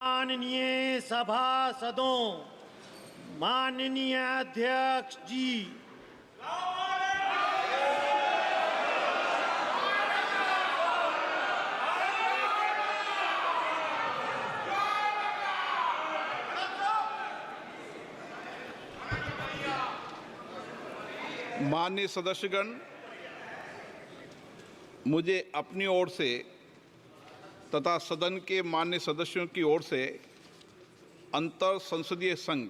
माननीय सभासदों, माननीय अध्यक्ष जी, माननीय सदस्यगण, मुझे अपनी ओर से तथा सदन के माननीय सदस्यों की ओर से अंतर संसदीय संघ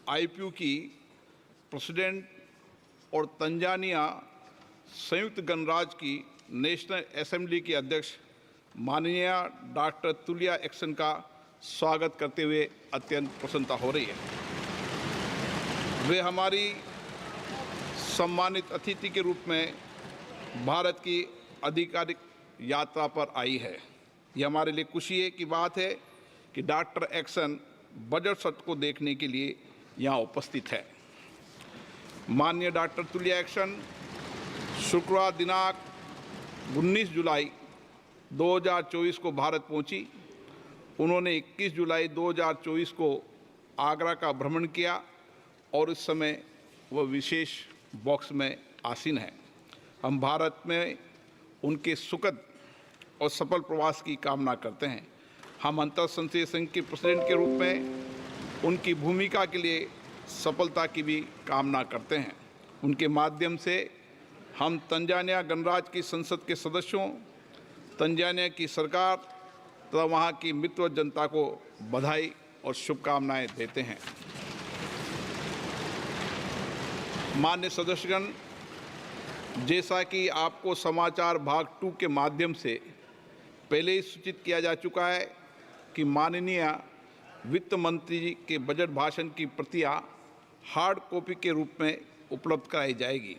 आईपीयू की प्रेसिडेंट और तंजानिया संयुक्त गणराज्य की नेशनल असेंबली की अध्यक्ष माननीय डॉक्टर तुलिया एक्सन का स्वागत करते हुए अत्यंत प्रसन्नता हो रही है। वे हमारी सम्मानित अतिथि के रूप में भारत की आधिकारिक यात्रा पर आई है। यह हमारे लिए खुशी की बात है कि डॉक्टर एक्सन बजट सत्र को देखने के लिए यहाँ उपस्थित है। माननीय डॉक्टर तुलिया एक्सन शुक्रवार दिनांक 19 जुलाई 2024 को भारत पहुंची। उन्होंने 21 जुलाई 2024 को आगरा का भ्रमण किया और इस समय वह विशेष बॉक्स में आसीन है। हम भारत में उनके सुखद और सफल प्रवास की कामना करते हैं। हम अंतर संसदीय संघ के प्रेसिडेंट के रूप में उनकी भूमिका के लिए सफलता की भी कामना करते हैं। उनके माध्यम से हम तंजानिया गणराज्य की संसद के सदस्यों, तंजानिया की सरकार तथा वहाँ की मित्र जनता को बधाई और शुभकामनाएं देते हैं। माननीय सदस्यगण, जैसा कि आपको समाचार भाग 2 के माध्यम से पहले ही सूचित किया जा चुका है कि माननीय वित्त मंत्री जी के बजट भाषण की प्रतियां हार्ड कॉपी के रूप में उपलब्ध कराई जाएगी।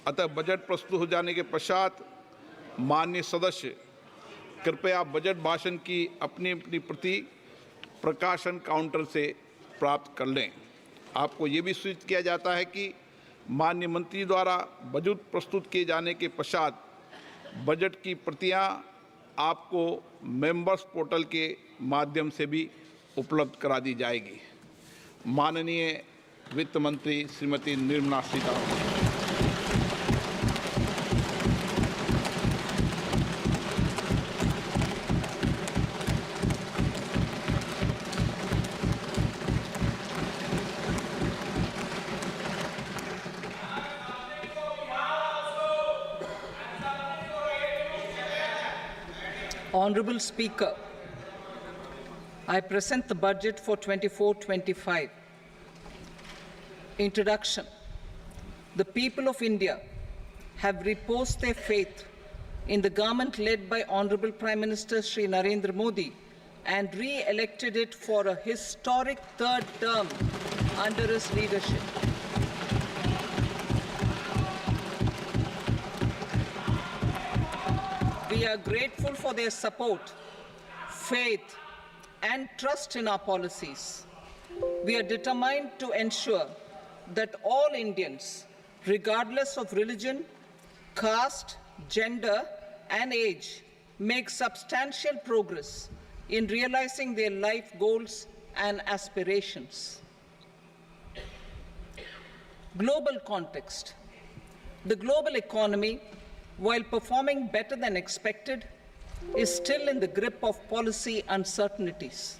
अतः बजट प्रस्तुत हो जाने के पश्चात माननीय सदस्य कृपया बजट भाषण की अपनी अपनी प्रति प्रकाशन काउंटर से प्राप्त कर लें। आपको ये भी सूचित किया जाता है कि माननीय मंत्री द्वारा बजट प्रस्तुत किए जाने के पश्चात बजट की प्रतियां आपको मेंबर्स पोर्टल के माध्यम से भी उपलब्ध करा दी जाएगी। माननीय वित्त मंत्री Shrimati Nirmala Sitharaman. Honorable Speaker, I present the budget for 24-25. Introduction. The people of India have reposed their faith in the government led by Honorable Prime Minister Shri Narendra Modi and re-elected it for a historic third term under his leadership. We are grateful for their support, faith, and trust in our policies. We are determined to ensure that all Indians, regardless of religion, caste, gender, and age, make substantial progress in realizing their life goals and aspirations. Global context. The global economy, while performing better than expected, is still in the grip of policy uncertainties.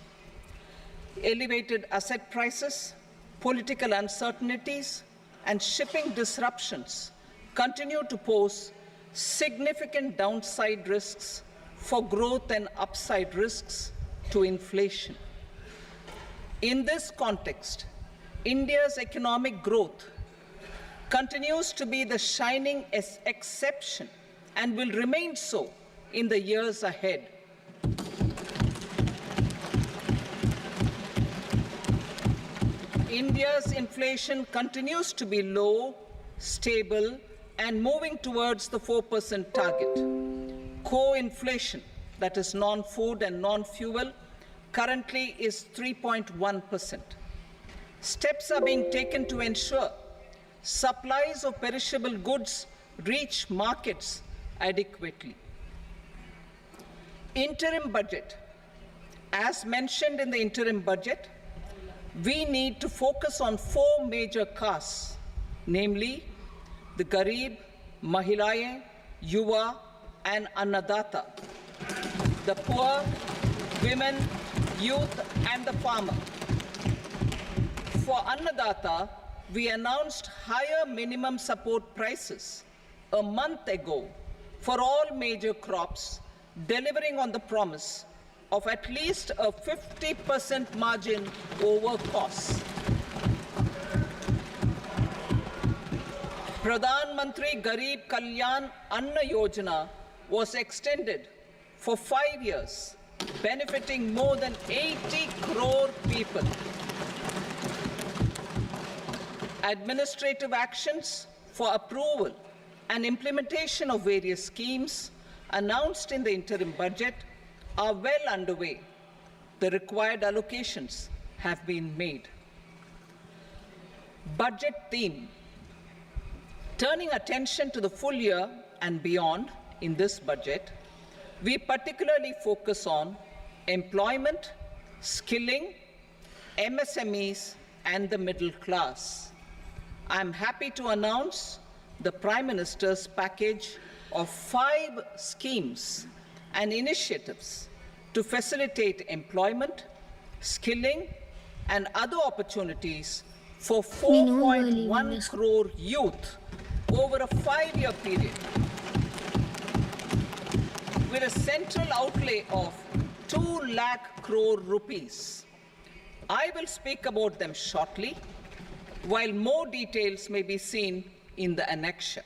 Elevated asset prices, political uncertainties, and shipping disruptions continue to pose significant downside risks for growth and upside risks to inflation. In this context, India's economic growth continues to be the shining exception and will remain so in the years ahead. India's inflation continues to be low, stable, and moving towards the 4% target. Core inflation, that is non-food and non-fuel, currently is 3.1%. Steps are being taken to ensure supplies of perishable goods reach markets adequately. Interim budget As mentioned in the interim budget, we need to focus on 4 major castes, namely the Garib, Mahilaye, Yuva, and Annadata, the poor, women, youth, and the farmer. For Annadata, we announced higher minimum support prices a month ago for all major crops, delivering on the promise of at least a 50% margin over costs. Pradhan Mantri Garib Kalyan Anna Yojana was extended for 5 years, benefiting more than 80 crore people. Administrative actions for approval and implementation of various schemes announced in the interim budget are well underway. The required allocations have been made. Budget theme. Turning attention to the full year and beyond in this budget, we particularly focus on employment, skilling, MSMEs, and the middle class. I'm happy to announce the Prime Minister's package of 5 schemes and initiatives to facilitate employment, skilling, and other opportunities for 4.1 crore youth over a 5-year period, with a central outlay of 2 lakh crore rupees. I will speak about them shortly, while more details may be seen in the annexure.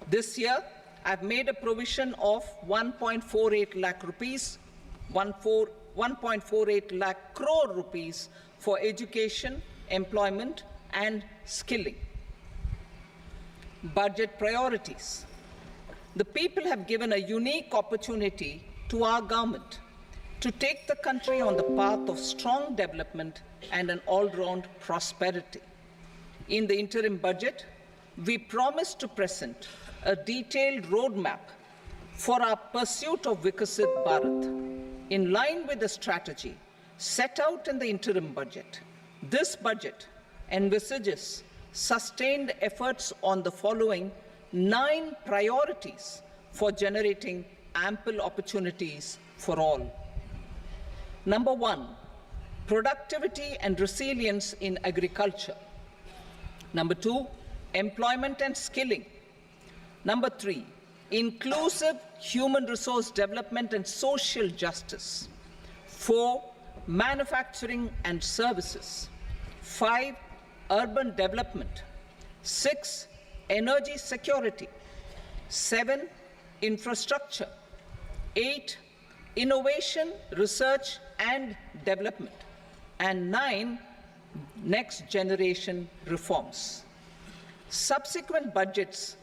This year, I've made a provision of 1.48 lakh rupees, 1.48 lakh crore rupees for education, employment, and skilling. Budget priorities. The people have given a unique opportunity to our government to take the country on the path of strong development and an all-round prosperity. In the interim budget, we promised to present a detailed roadmap for our pursuit of Vikasit Bharat. In line with the strategy set out in the interim budget, this budget envisages sustained efforts on the following 9 priorities for generating ample opportunities for all. Number 1, productivity and resilience in agriculture. Number 2, employment and skilling. Number 3, inclusive human resource development and social justice. 4, manufacturing and services. 5, urban development. 6, energy security. 7, infrastructure. 8, innovation, research and development. And 9, next generation reforms. Subsequent budgets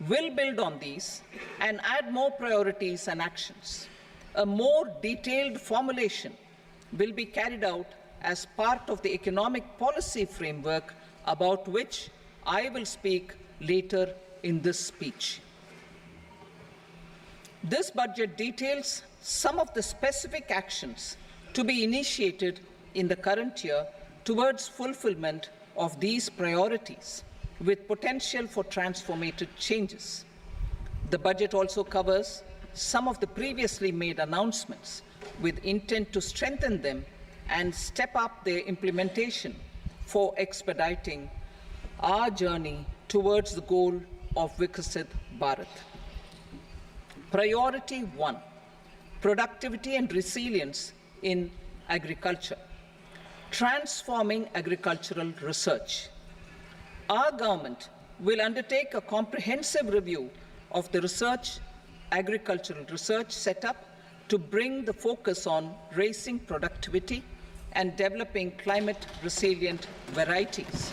will build on these and add more priorities and actions. A more detailed formulation will be carried out as part of the economic policy framework, about which I will speak later in this speech. This budget details some of the specific actions to be initiated in the current year towards fulfillment of these priorities, with potential for transformative changes. The budget also covers some of the previously made announcements with intent to strengthen them and step up their implementation for expediting our journey towards the goal of Vikasit Bharat. Priority 1, productivity and resilience in agriculture. Transforming agricultural research. Our government will undertake a comprehensive review of the agricultural research setup to bring the focus on raising productivity and developing climate-resilient varieties.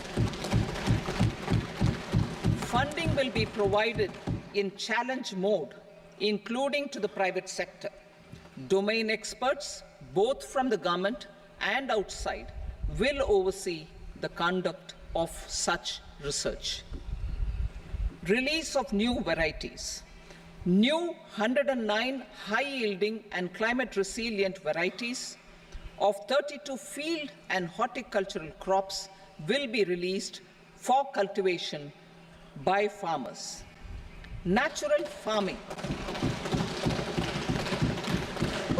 Funding will be provided in challenge mode, including to the private sector. Domain experts, both from the government and outside, will oversee the conduct of such research. Release of new varieties. New 109 high-yielding and climate-resilient varieties of 32 field and horticultural crops will be released for cultivation by farmers. Natural farming.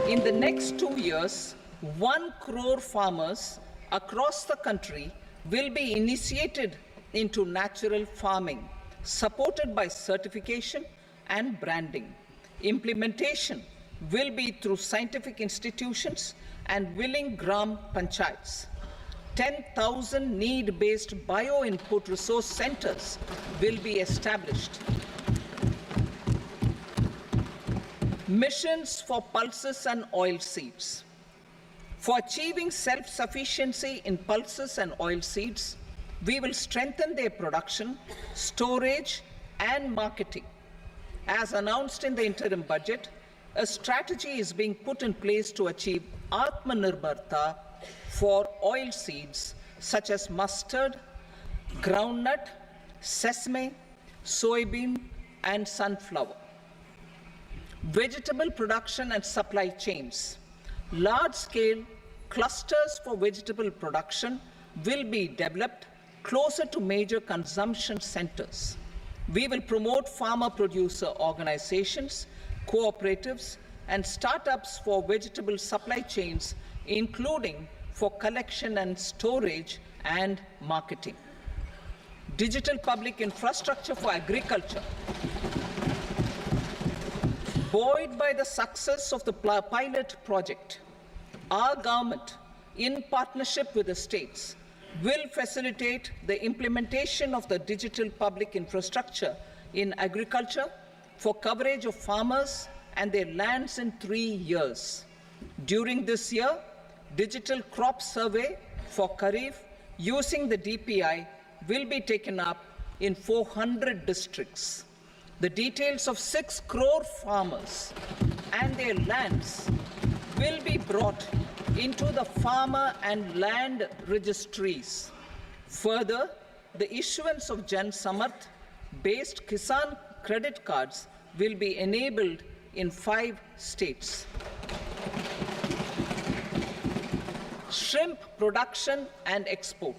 In the next 2 years, 1 crore farmers across the country will be initiated into natural farming, supported by certification and branding. Implementation will be through scientific institutions and willing gram panchayats. 10,000 need-based bio-input resource centers will be established. Missions for pulses and oil seeds. For achieving self-sufficiency in pulses and oil seeds, we will strengthen their production, storage, and marketing. As announced in the interim budget, a strategy is being put in place to achieve Atmanirbharta for oil seeds such as mustard, groundnut, sesame, soybean, and sunflower. Vegetable production and supply chains. Large-scale clusters for vegetable production will be developed closer to major consumption centers. We will promote farmer-producer organizations, cooperatives, and startups for vegetable supply chains, including for collection and storage and marketing. Digital public infrastructure for agriculture. Buoyed by the success of the pilot project, our government, in partnership with the states, will facilitate the implementation of the digital public infrastructure in agriculture for coverage of farmers and their lands in 3 years. During this year, digital crop survey for Kharif using the DPI will be taken up in 400 districts. The details of 6 crore farmers and their lands will be brought into the farmer and land registries. Further, the issuance of Jan Samarth based Kisan credit cards will be enabled in 5 states. Shrimp production and export.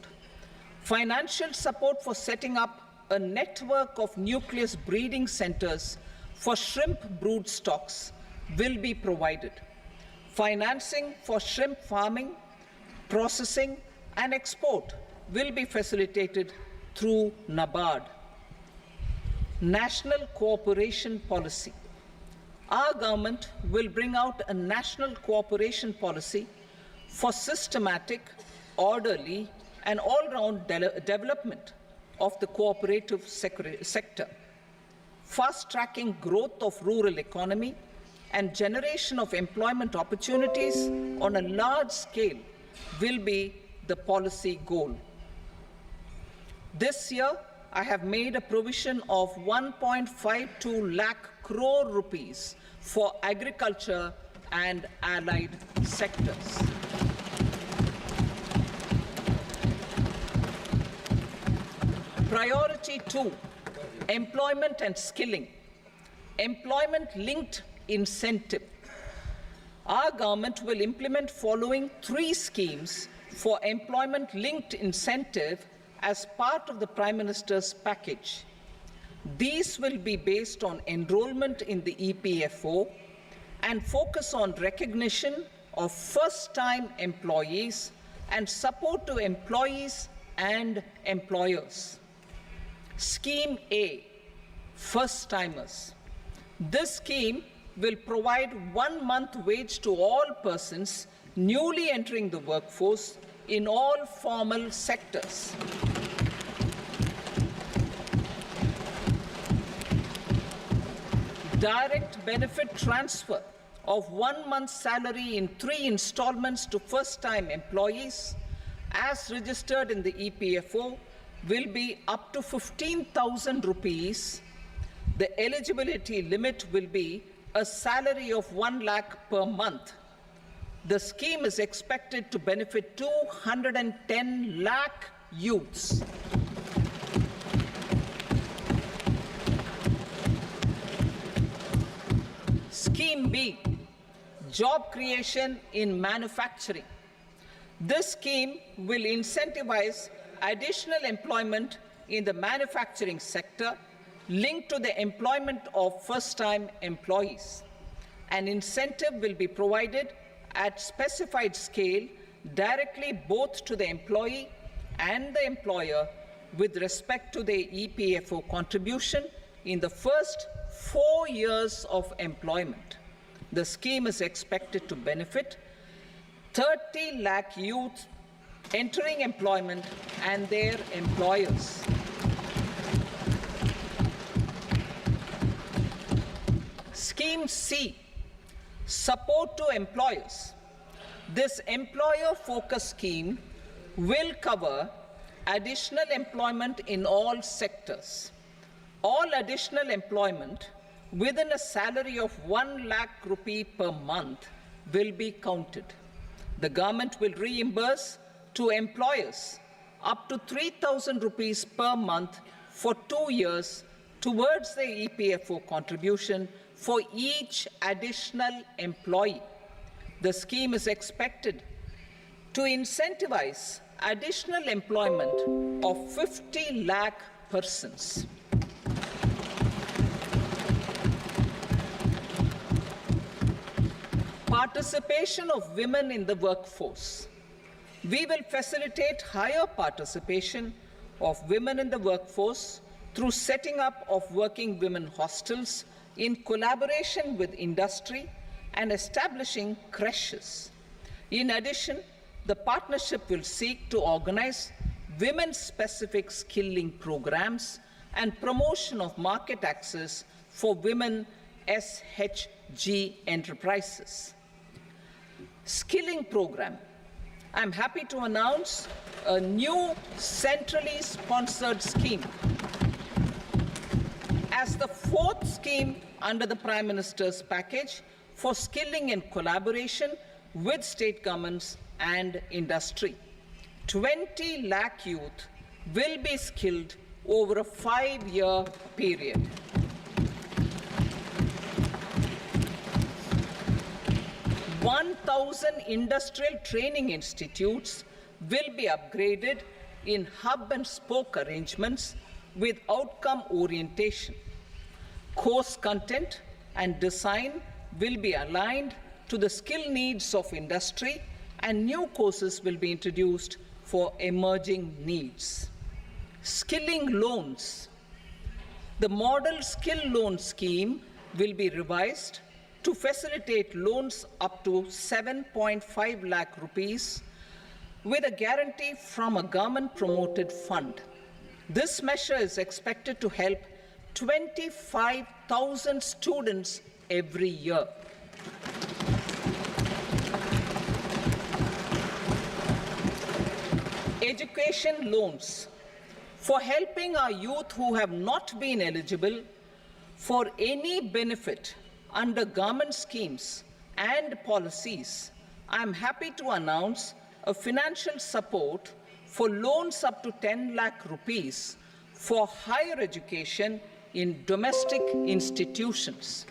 Financial support for setting up a network of nucleus breeding centers for shrimp brood stocks will be provided. Financing for shrimp farming, processing, and export will be facilitated through NABARD. National cooperation policy. Our government will bring out a national cooperation policy for systematic, orderly, and all-round development of the cooperative sector, fast-tracking growth of rural economy and generation of employment opportunities on a large scale will be the policy goal. This year, I have made a provision of 1.52 lakh crore rupees for agriculture and allied sectors. Priority 2, employment and skilling. Employment-linked incentive. Our government will implement following 3 schemes for employment-linked incentive as part of the Prime Minister's package. These will be based on enrollment in the EPFO and focus on recognition of first-time employees and support to employees and employers. Scheme A, first-timers. This scheme will provide 1 month wage to all persons newly entering the workforce in all formal sectors. Direct benefit transfer of 1 month's salary in 3 installments to first-time employees as registered in the EPFO will be up to 15,000 rupees. The eligibility limit will be a salary of 1 lakh per month. The scheme is expected to benefit 210 lakh youths. Scheme B, job creation in manufacturing. This scheme will incentivize additional employment in the manufacturing sector linked to the employment of first-time employees. An incentive will be provided at specified scale directly both to the employee and the employer with respect to the EPFO contribution in the first 4 years of employment. The scheme is expected to benefit 30 lakh youth entering employment and their employers. Scheme C, support to employers. This employer-focused scheme will cover additional employment in all sectors. All additional employment within a salary of 1 lakh rupee per month will be counted. The government will reimburse to employers up to 3,000 rupees per month for 2 years towards the EPFO contribution for each additional employee. The scheme is expected to incentivize additional employment of 50 lakh persons. Participation of women in the workforce. We will facilitate higher participation of women in the workforce through setting up of working women hostels in collaboration with industry and establishing creches. In addition, the partnership will seek to organize women-specific skilling programs and promotion of market access for women SHG enterprises. Skilling program. I'm happy to announce a new centrally sponsored scheme as the fourth scheme under the Prime Minister's package for skilling in collaboration with state governments and industry. 20 lakh youth will be skilled over a 5-year period. "1,000 industrial training institutes will be upgraded in hub and spoke arrangements with outcome orientation. Course content and design will be aligned to the skill needs of industry, and new courses will be introduced for emerging needs." Skilling loans. The model skill loan scheme will be revised to facilitate loans up to 7.5 lakh rupees with a guarantee from a government-promoted fund. This measure is expected to help 25,000 students every year. Education loans. For helping our youth who have not been eligible for any benefit under government schemes and policies, I am happy to announce a financial support for loans up to 10 lakh rupees for higher education in domestic institutions.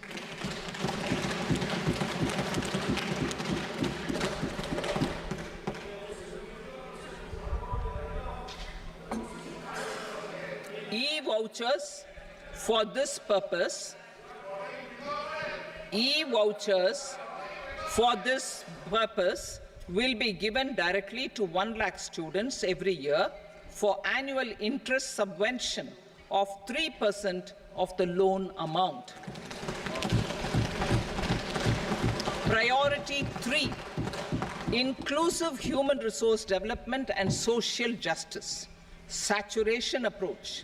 E-vouchers for this purpose. E-vouchers for this purpose will be given directly to 1 lakh students every year for annual interest subvention of 3% of the loan amount. Priority 3, inclusive human resource development and social justice, saturation approach.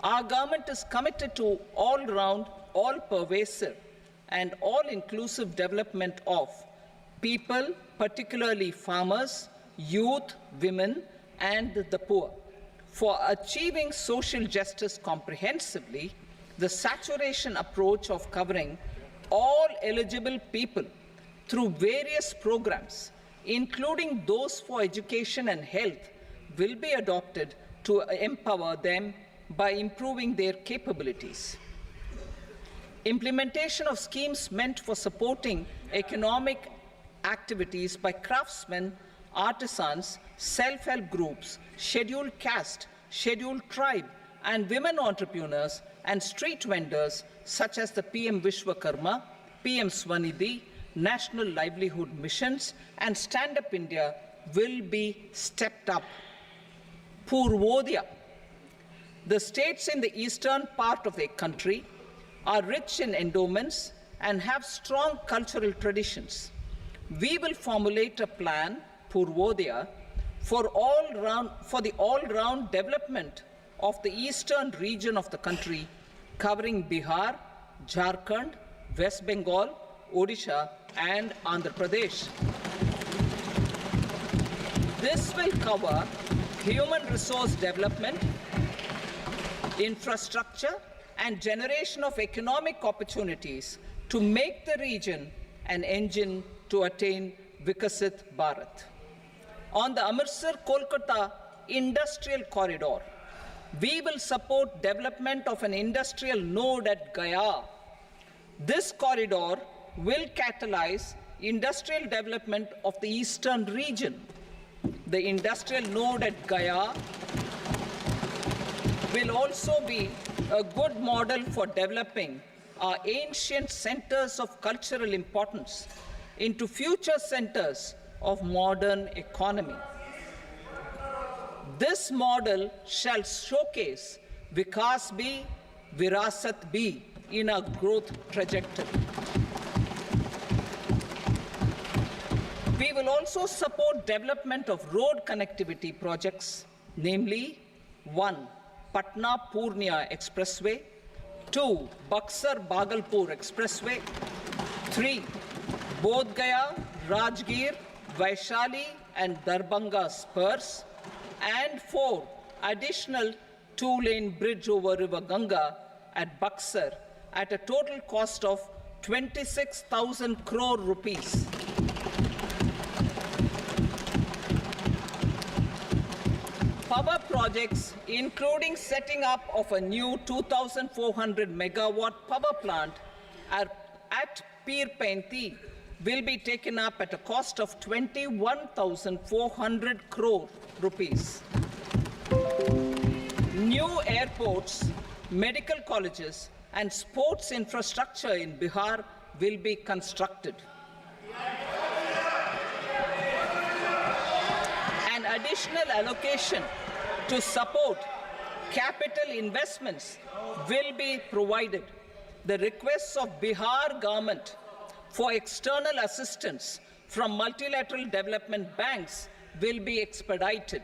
Our government is committed to all-round, all-pervasive and all-inclusive development of people, particularly farmers, youth, women, and the poor. For achieving social justice comprehensively, the saturation approach of covering all eligible people through various programs, including those for education and health, will be adopted to empower them by improving their capabilities. Implementation of schemes meant for supporting economic activities by craftsmen artisans, self-help groups, scheduled caste, scheduled tribe, and women entrepreneurs and street vendors such as the PM Vishwakarma, PM Swanidhi, National Livelihood Missions, and Stand Up India will be stepped up. Purvodaya. The states in the eastern part of the country are rich in endowments and have strong cultural traditions. We will formulate a plan, Purvodaya, for the all-round development of the eastern region of the country, covering Bihar, Jharkhand, West Bengal, Odisha, and Andhra Pradesh. This will cover human resource development, infrastructure, and generation of economic opportunities to make the region an engine to attain Vikasit Bharat. On the Amritsar-Kolkata Industrial Corridor, we will support development of an industrial node at Gaya. This corridor will catalyze industrial development of the eastern region. The industrial node at Gaya will also be a good model for developing our ancient centers of cultural importance into future centers of modern economy. This model shall showcase Vikas B, Virasat B in our growth trajectory. We will also support development of road connectivity projects, namely 1. Patna-Purnia Expressway, 2. Buxar-Bhagalpur Expressway, 3. Bodh Gaya, Rajgir, Vaishali and Darbhanga spurs, and 4. Additional 2-lane bridge over River Ganga at Buxar at a total cost of 26,000 crore rupees. Power projects, including setting up of a new 2,400 megawatt power plant at Pir Painti, will be taken up at a cost of 21,400 crore rupees. New airports, medical colleges, and sports infrastructure in Bihar will be constructed. An additional allocation to support capital investments will be provided. The requests of Bihar government for external assistance from multilateral development banks will be expedited.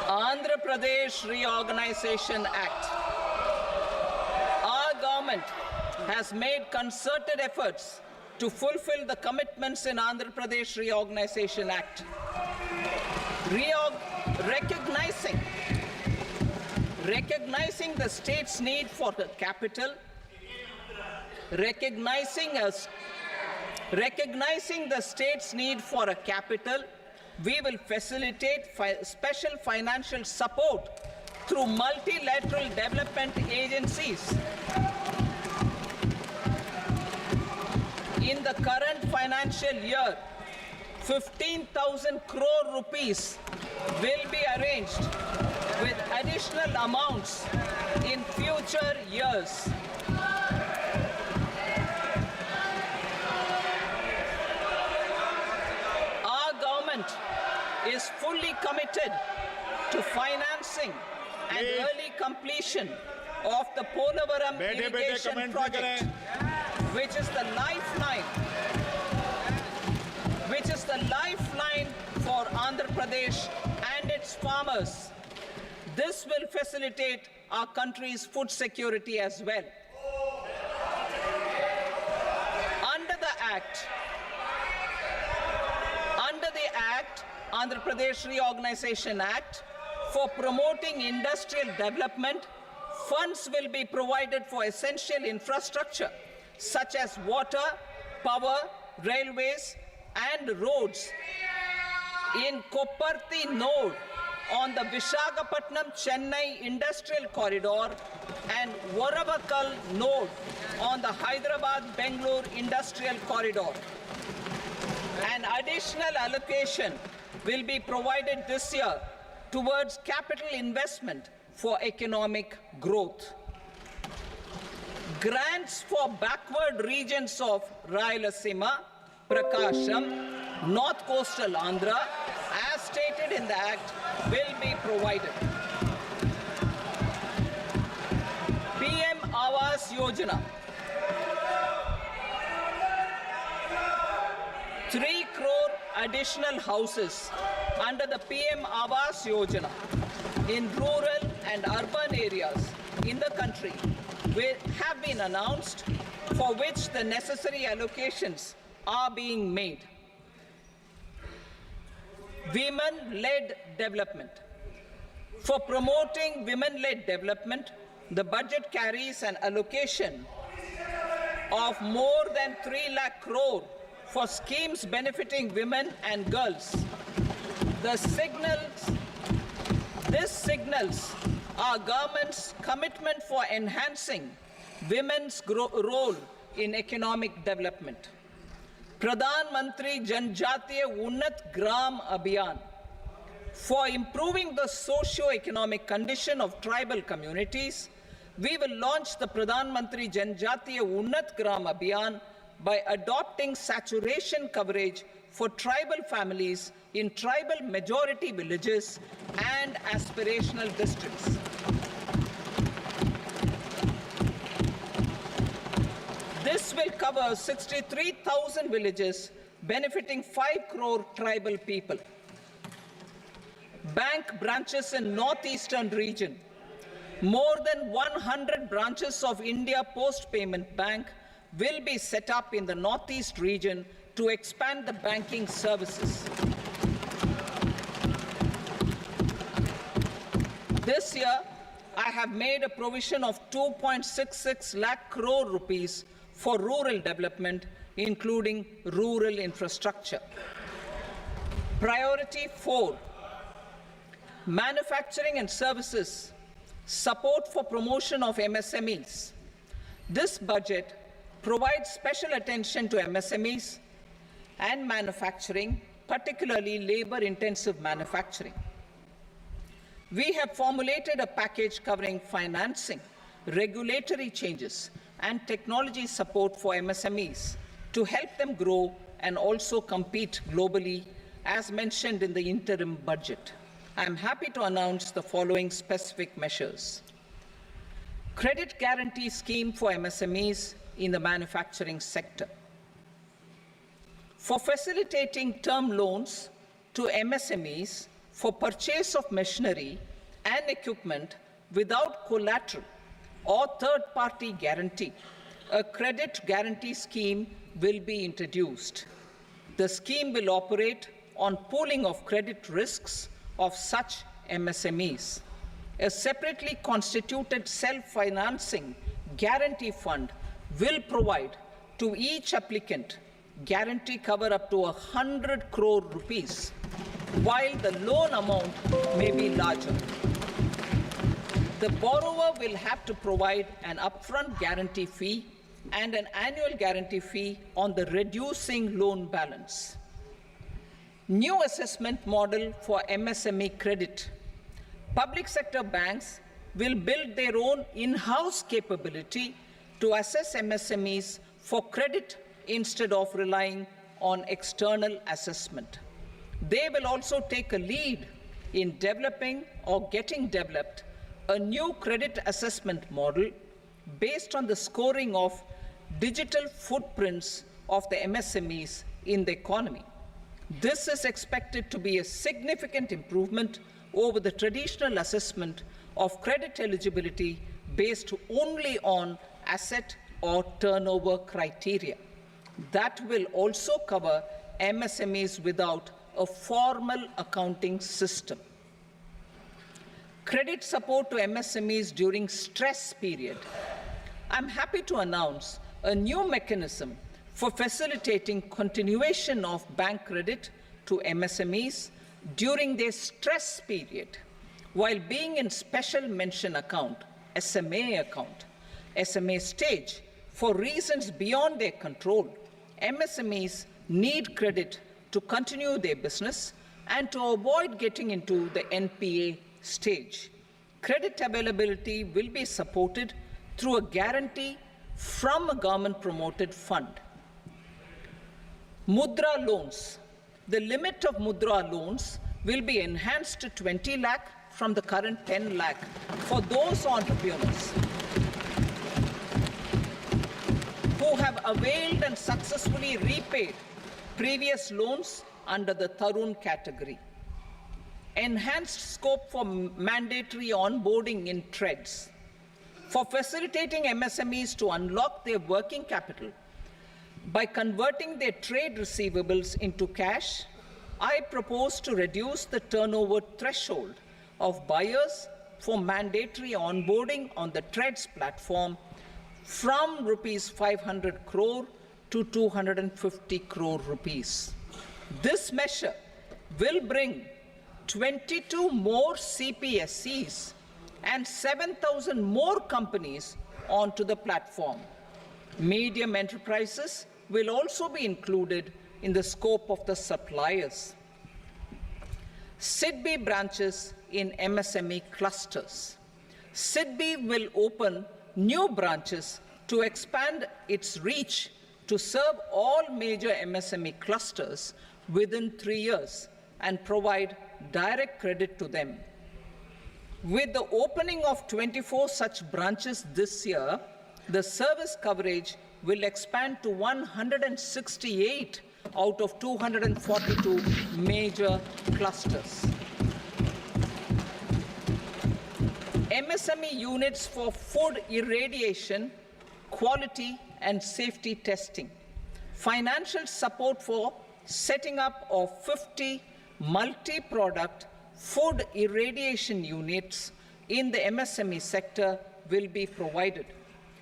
Andhra Pradesh Reorganization Act. Our government has made concerted efforts to fulfill the commitments in Andhra Pradesh Reorganization Act. Recognizing the state's need for the capital, recognizing the state's need for a capital, we will facilitate special financial support through multilateral development agencies. In the current financial year, 15,000 crore rupees will be arranged with additional amounts in future years. Our government is fully committed to financing and early completion of the Polavaram irrigation project, which is the lifeline for Andhra Pradesh and its farmers. This will facilitate our country's food security as well. Under the Act, Andhra Pradesh Reorganization Act, for promoting industrial development, funds will be provided for essential infrastructure such as water, power, railways, and roads. In Koparti node, on the Visakhapatnam-Chennai Industrial Corridor and Varavakal node on the Hyderabad-Bengaluru Industrial Corridor. An additional allocation will be provided this year towards capital investment for economic growth. Grants for backward regions of Rayalaseema, Prakasham, North Coastal Andhra, as stated in the Act, will be provided. PM Awas Yojana. 3 crore additional houses under the PM Awas Yojana in rural and urban areas in the country have been announced, for which the necessary allocations are being made. Women-led development. For promoting women-led development, the budget carries an allocation of more than 3 lakh crore for schemes benefiting women and girls. This signals our government's commitment for enhancing women's role in economic development. Pradhan Mantri Janjatiya Unnat Gram Abhiyan. For improving the socio-economic condition of tribal communities, we will launch the Pradhan Mantri Janjatiya Unnat Gram Abhiyan by adopting saturation coverage for tribal families in tribal majority villages and aspirational districts. This will cover 63,000 villages, benefiting 5 crore tribal people. Bank branches in northeastern region. More than 100 branches of India Post Payment Bank will be set up in the northeast region to expand the banking services. This year, I have made a provision of 2.66 lakh crore rupees for rural development, including rural infrastructure. Priority 4, manufacturing and services, support for promotion of MSMEs. This budget provides special attention to MSMEs and manufacturing, particularly labor-intensive manufacturing. We have formulated a package covering financing, regulatory changes, and technology support for MSMEs to help them grow and also compete globally, as mentioned in the interim budget. I am happy to announce the following specific measures. Credit guarantee scheme for MSMEs in the manufacturing sector. For facilitating term loans to MSMEs for purchase of machinery and equipment without collateral or third-party guarantee, a credit guarantee scheme will be introduced. The scheme will operate on pooling of credit risks of such MSMEs. A separately constituted self-financing guarantee fund will provide to each applicant guarantee cover up to 100 crore rupees, while the loan amount may be larger. The borrower will have to provide an upfront guarantee fee and an annual guarantee fee on the reducing loan balance. New assessment model for MSME credit. Public sector banks will build their own in-house capability to assess MSMEs for credit instead of relying on external assessment. They will also take a lead in developing or getting developed a new credit assessment model based on the scoring of digital footprints of the MSMEs in the economy. This is expected to be a significant improvement over the traditional assessment of credit eligibility based only on asset or turnover criteria. That will also cover MSMEs without a formal accounting system. Credit support to MSMEs during stress period. I'm happy to announce a new mechanism for facilitating continuation of bank credit to MSMEs during their stress period while being in special mention account, SMA stage, for reasons beyond their control, MSMEs need credit to continue their business and to avoid getting into the NPA stage. Credit availability will be supported through a guarantee from a government-promoted fund. Mudra loans. The limit of Mudra loans will be enhanced to 20 lakh from the current 10 lakh for those entrepreneurs who have availed and successfully repaid previous loans under the Tarun category. Enhanced scope for mandatory onboarding in TREDS. For facilitating MSMEs to unlock their working capital by converting their trade receivables into cash, I propose to reduce the turnover threshold of buyers for mandatory onboarding on the TREDS platform from rupees 500 crore to 250 crore rupees. This measure will bring 22 more CPSCs and 7,000 more companies onto the platform. Medium enterprises will also be included in the scope of the suppliers. SIDBI branches in MSME clusters. SIDBI will open new branches to expand its reach to serve all major MSME clusters within 3 years and provide direct credit to them. With the opening of 24 such branches this year, the service coverage will expand to 168 out of 242 major clusters. MSME units for food irradiation, quality and safety testing. Financial support for setting up of 50 multi-product food irradiation units in the MSME sector will be provided.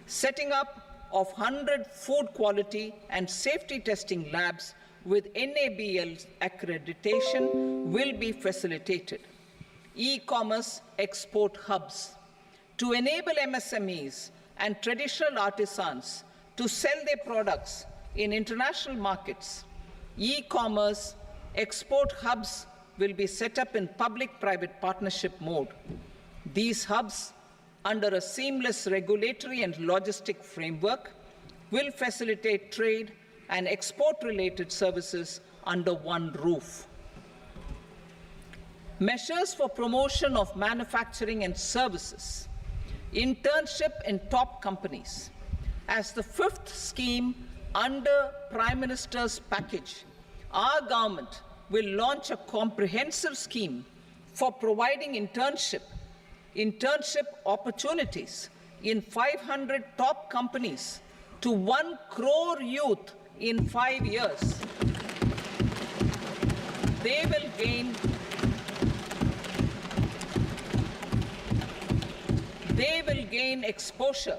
Setting up of 100 food quality and safety testing labs with NABL accreditation will be facilitated. E-commerce export hubs to enable MSMEs and traditional artisans to sell their products in international markets. E-commerce export hubs will be set up in public-private partnership mode. These hubs, under a seamless regulatory and logistic framework, will facilitate trade and export-related services under one roof. Measures for promotion of manufacturing and services. Internship in top companies. As the fifth scheme under Prime Minister's package, our government will launch a comprehensive scheme for providing internship opportunities in 500 top companies to 1 crore youth in 5 years. They will gain exposure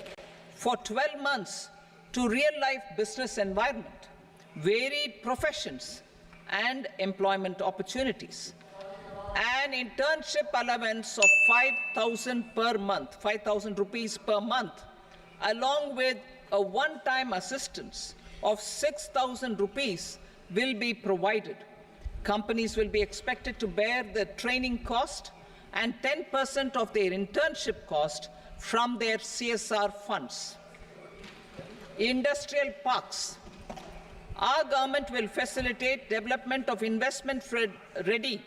for 12 months to real-life business environment, varied professions, and employment opportunities. An internship allowance of 5,000 per month, 5,000 rupees per month, along with a one-time assistance of 6,000 rupees will be provided. Companies will be expected to bear the training cost and 10% of their internship cost from their CSR funds. Industrial parks. Our government will facilitate development of investment-ready,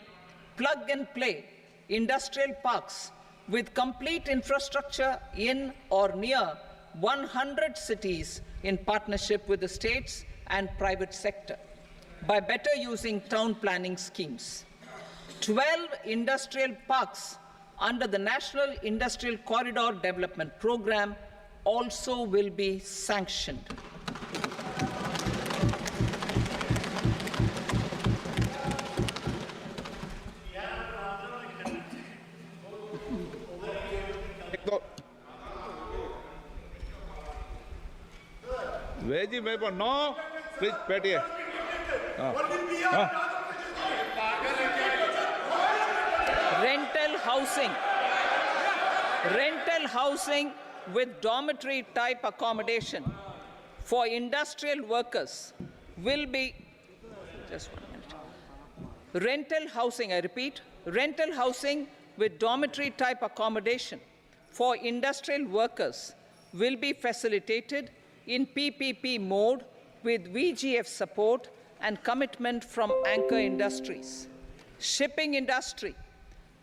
plug-and-play industrial parks with complete infrastructure in or near 100 cities in partnership with the states and private sector by better using town planning schemes. 12 industrial parks under the National Industrial Corridor Development Program also will be sanctioned. Veggie भाई पर no please बैठिए housing with dormitory type accommodation for industrial workers will be, just 1 minute. Rental housing, I repeat, rental housing with dormitory type accommodation for industrial workers will be facilitated in PPP mode with VGF support and commitment from anchor industries. Shipping industry,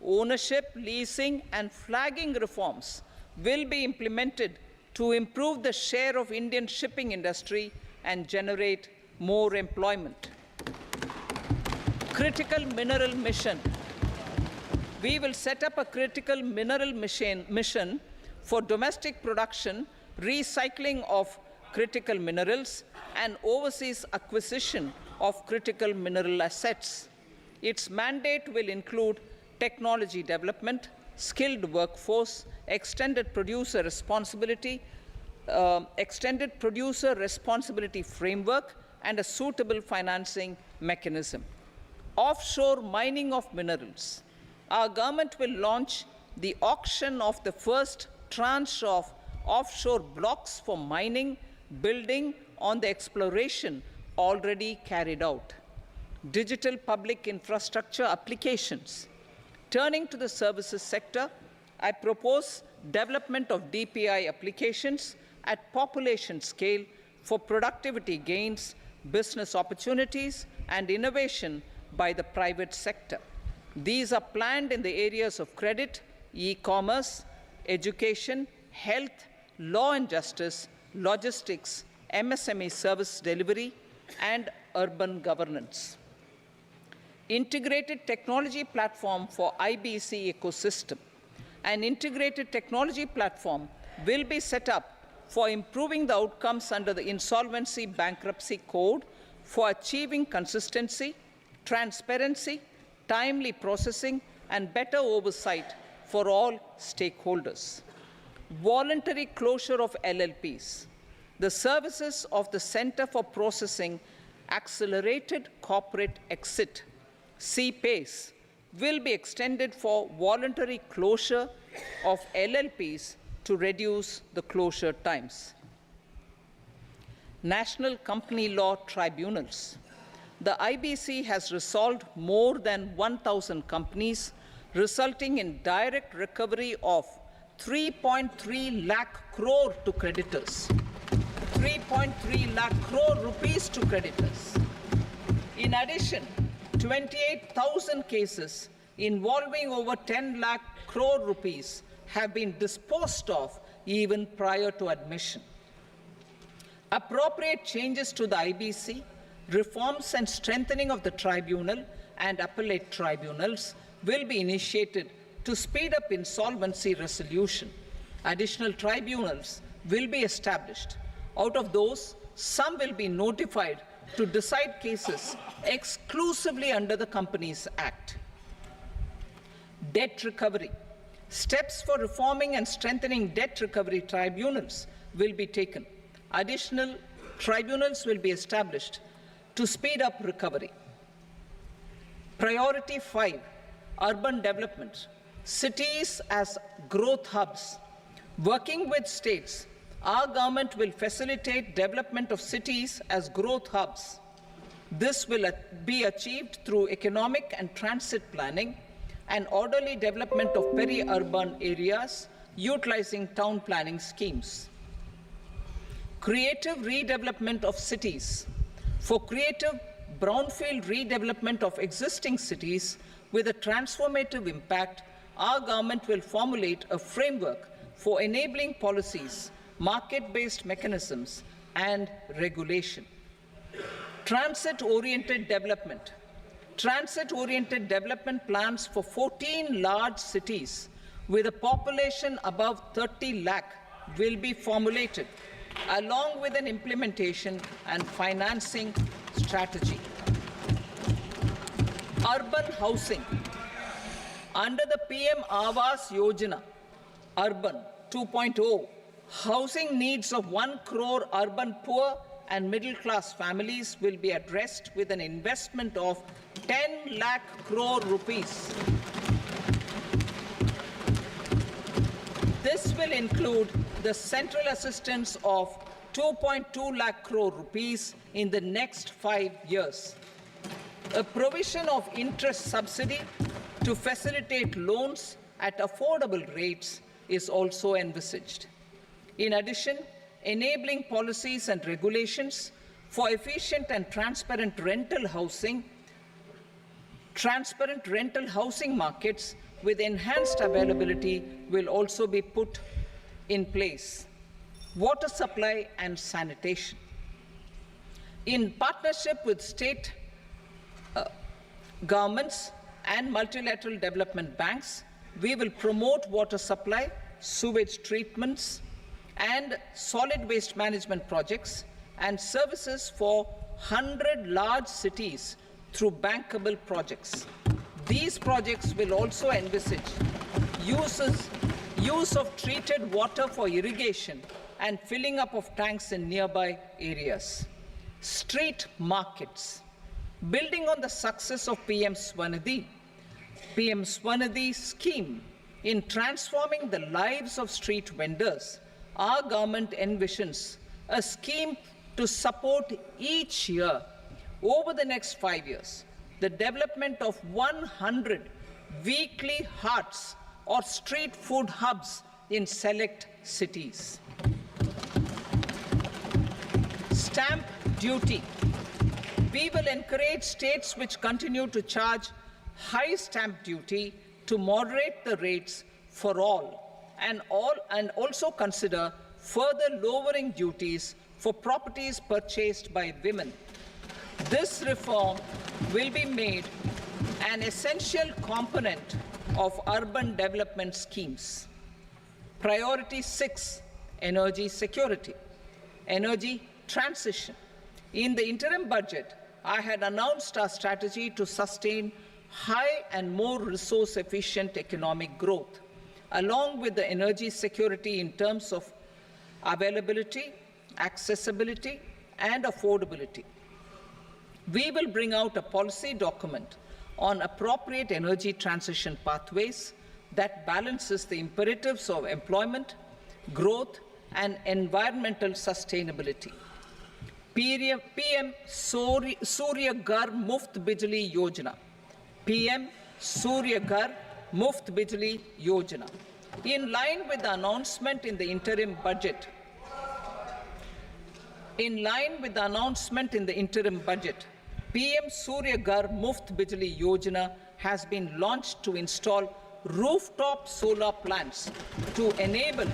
ownership, leasing, and flagging reforms will be implemented to improve the share of Indian shipping industry and generate more employment. Critical mineral mission. We will set up a critical mineral mission for domestic production, recycling of critical minerals, and overseas acquisition of critical mineral assets. Its mandate will include technology development, skilled workforce, extended producer responsibility framework, and a suitable financing mechanism. Offshore mining of minerals. Our government will launch the auction of the first tranche of offshore blocks for mining, building on the exploration already carried out. Digital public infrastructure applications. Turning to the services sector, I propose development of DPI applications at population scale for productivity gains, business opportunities, and innovation by the private sector. These are planned in the areas of credit, e-commerce, education, health, law and justice, logistics, MSME service delivery, and urban governance. Integrated technology platform for IBC ecosystem. An integrated technology platform will be set up for improving the outcomes under the Insolvency Bankruptcy Code for achieving consistency, transparency, timely processing, and better oversight for all stakeholders. Voluntary closure of LLPs. The services of the Center for Processing Accelerated Corporate Exit, CPACE, will be extended for voluntary closure of LLPs to reduce the closure times. National Company Law Tribunals. The IBC has resolved more than 1,000 companies, resulting in direct recovery of 3.3 lakh crore to creditors. 3.3 lakh crore rupees to creditors. In addition, 28,000 cases involving over 10 lakh crore rupees have been disposed of even prior to admission. Appropriate changes to the IBC, reforms and strengthening of the tribunal and appellate tribunals will be initiated to speed up insolvency resolution. Additional tribunals will be established. Out of those, some will be notified to decide cases exclusively under the Companies Act. Debt recovery. Steps for reforming and strengthening debt recovery tribunals will be taken. Additional tribunals will be established to speed up recovery. Priority 5, urban development. Cities as growth hubs. Working with states, our government will facilitate development of cities as growth hubs. This will be achieved through economic and transit planning and orderly development of peri-urban areas utilizing town planning schemes. Creative redevelopment of cities. For creative brownfield redevelopment of existing cities with a transformative impact, our government will formulate a framework for enabling policies, market-based mechanisms, and regulation. Transit-oriented development. Transit-oriented development plans for 14 large cities with a population above 30 lakh will be formulated, along with an implementation and financing strategy. Urban housing. Under the PM Awas Yojana, Urban 2.0, housing needs of 1 crore urban poor and middle-class families will be addressed with an investment of 10 lakh crore rupees. This will include the central assistance of 2.2 lakh crore rupees in the next 5 years. A provision of interest subsidy to facilitate loans at affordable rates is also envisaged. In addition, enabling policies and regulations for efficient and transparent rental housing markets with enhanced availability will also be put in place. Water supply and sanitation. In partnership with state governments and multilateral development banks, we will promote water supply, sewage treatments, and solid waste management projects and services for 100 large cities through bankable projects. These projects will also envisage use of treated water for irrigation and filling up of tanks in nearby areas. Street markets. Building on the success of PM Swanidhi scheme in transforming the lives of street vendors, our government envisions a scheme to support each year over the next 5 years the development of 100 weekly hearts or street food hubs in select cities. Stamp duty. We will encourage states which continue to charge high stamp duty to moderate the rates for all and also consider further lowering duties for properties purchased by women. This reform will be made an essential component of urban development schemes. Priority 6, energy security, energy transition. In the interim budget, I had announced our strategy to sustain high and more resource-efficient economic growth, along with the energy security in terms of availability, accessibility, and affordability. We will bring out a policy document on appropriate energy transition pathways that balances the imperatives of employment, growth, and environmental sustainability. PM Surya Ghar Muft Bijli Yojana. PM Surya Ghar Muft Bijli Yojana. In line with the announcement in the interim budget, PM Surya Ghar Muft Bijli Yojana has been launched to install rooftop solar plants to enable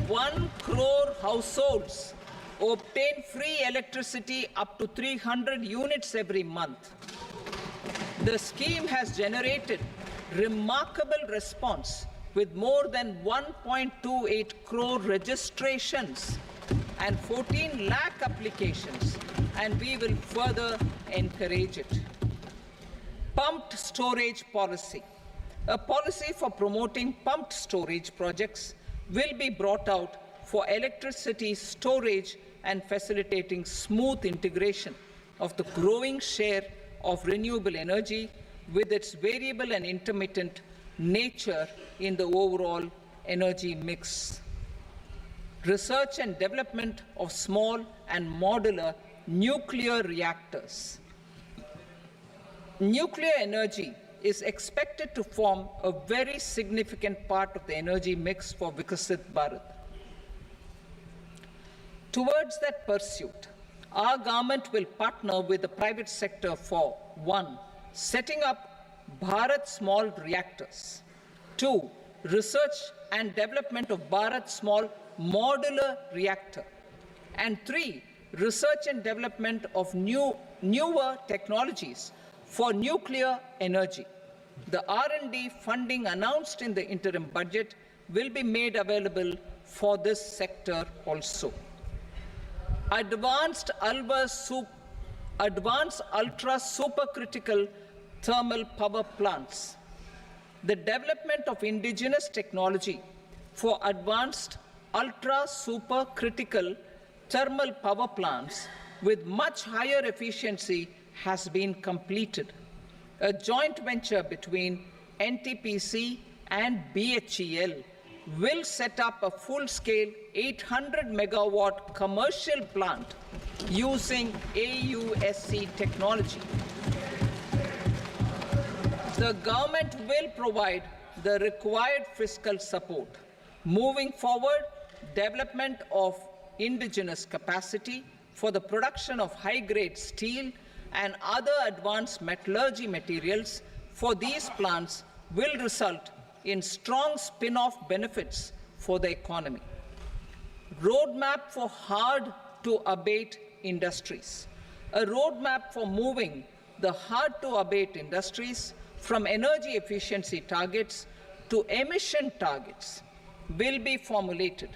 1 crore households obtain free electricity up to 300 units every month. The scheme has generated remarkable response with more than 1.28 crore registrations and 14 lakh applications, and we will further encourage it. Pumped storage policy. A policy for promoting pumped storage projects will be brought out for electricity storage and facilitating smooth integration of the growing share of renewable energy with its variable and intermittent nature in the overall energy mix. Research and development of small and modular nuclear reactors. Nuclear energy is expected to form a very significant part of the energy mix for Vikasit Bharat. Towards that pursuit, our government will partner with the private sector for 1. Setting up Bharat Small Reactors, 2. Research and development of Bharat Small Modular Reactor, and 3. Research and development of newer technologies for nuclear energy. The R&D funding announced in the interim budget will be made available for this sector also. Advanced ultra supercritical thermal power plants. The development of indigenous technology for advanced ultra supercritical thermal power plants with much higher efficiency has been completed. A joint venture between NTPC, and BHEL will set up a full-scale 800 megawatt commercial plant using AUSC technology. The government will provide the required fiscal support. Moving forward, development of indigenous capacity for the production of high-grade steel and other advanced metallurgy materials for these plants will result in strong spin-off benefits for the economy. Roadmap for hard-to-abate industries. A roadmap for moving the hard-to-abate industries from energy efficiency targets to emission targets will be formulated.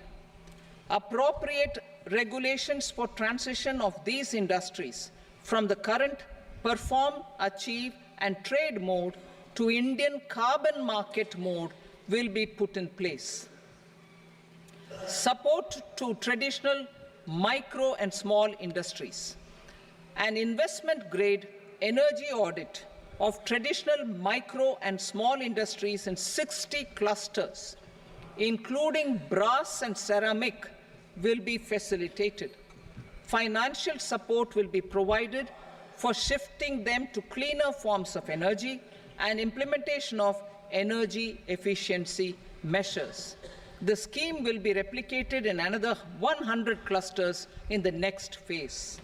Appropriate regulations for transition of these industries from the current perform, achieve, and trade mode to Indian carbon market mode will be put in place. Support to traditional micro and small industries. An investment-grade energy audit of traditional micro and small industries in 60 clusters, including brass and ceramic, will be facilitated. Financial support will be provided for shifting them to cleaner forms of energy and implementation of energy efficiency measures. The scheme will be replicated in another 100 clusters in the next phase.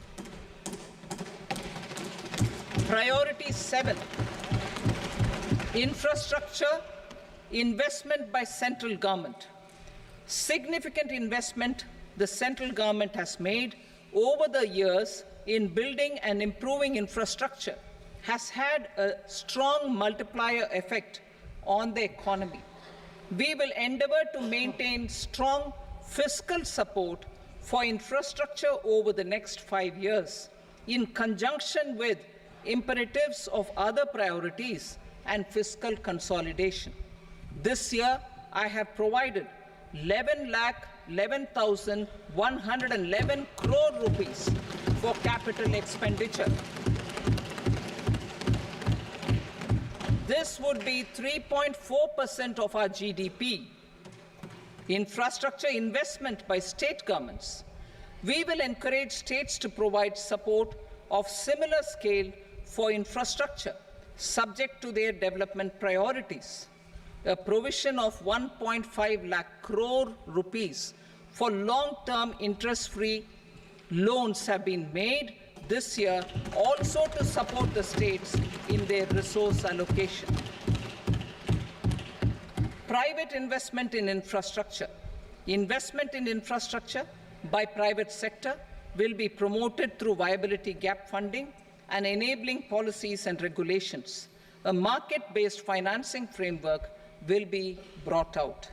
Priority 7, infrastructure investment by central government. Significant investment the central government has made over the years in building and improving infrastructure has had a strong multiplier effect on the economy. We will endeavor to maintain strong fiscal support for infrastructure over the next 5 years in conjunction with imperatives of other priorities and fiscal consolidation. This year, I have provided 11,11,111 crore rupees for capital expenditure. This would be 3.4% of our GDP. Infrastructure investment by state governments. We will encourage states to provide support of similar scale for infrastructure, subject to their development priorities. A provision of 1.5 lakh crore rupees for long-term interest-free loans have been made this year also to support the states in their resource allocation. Private investment in infrastructure. Investment in infrastructure by private sector will be promoted through viability gap funding and enabling policies and regulations. A market-based financing framework will be brought out.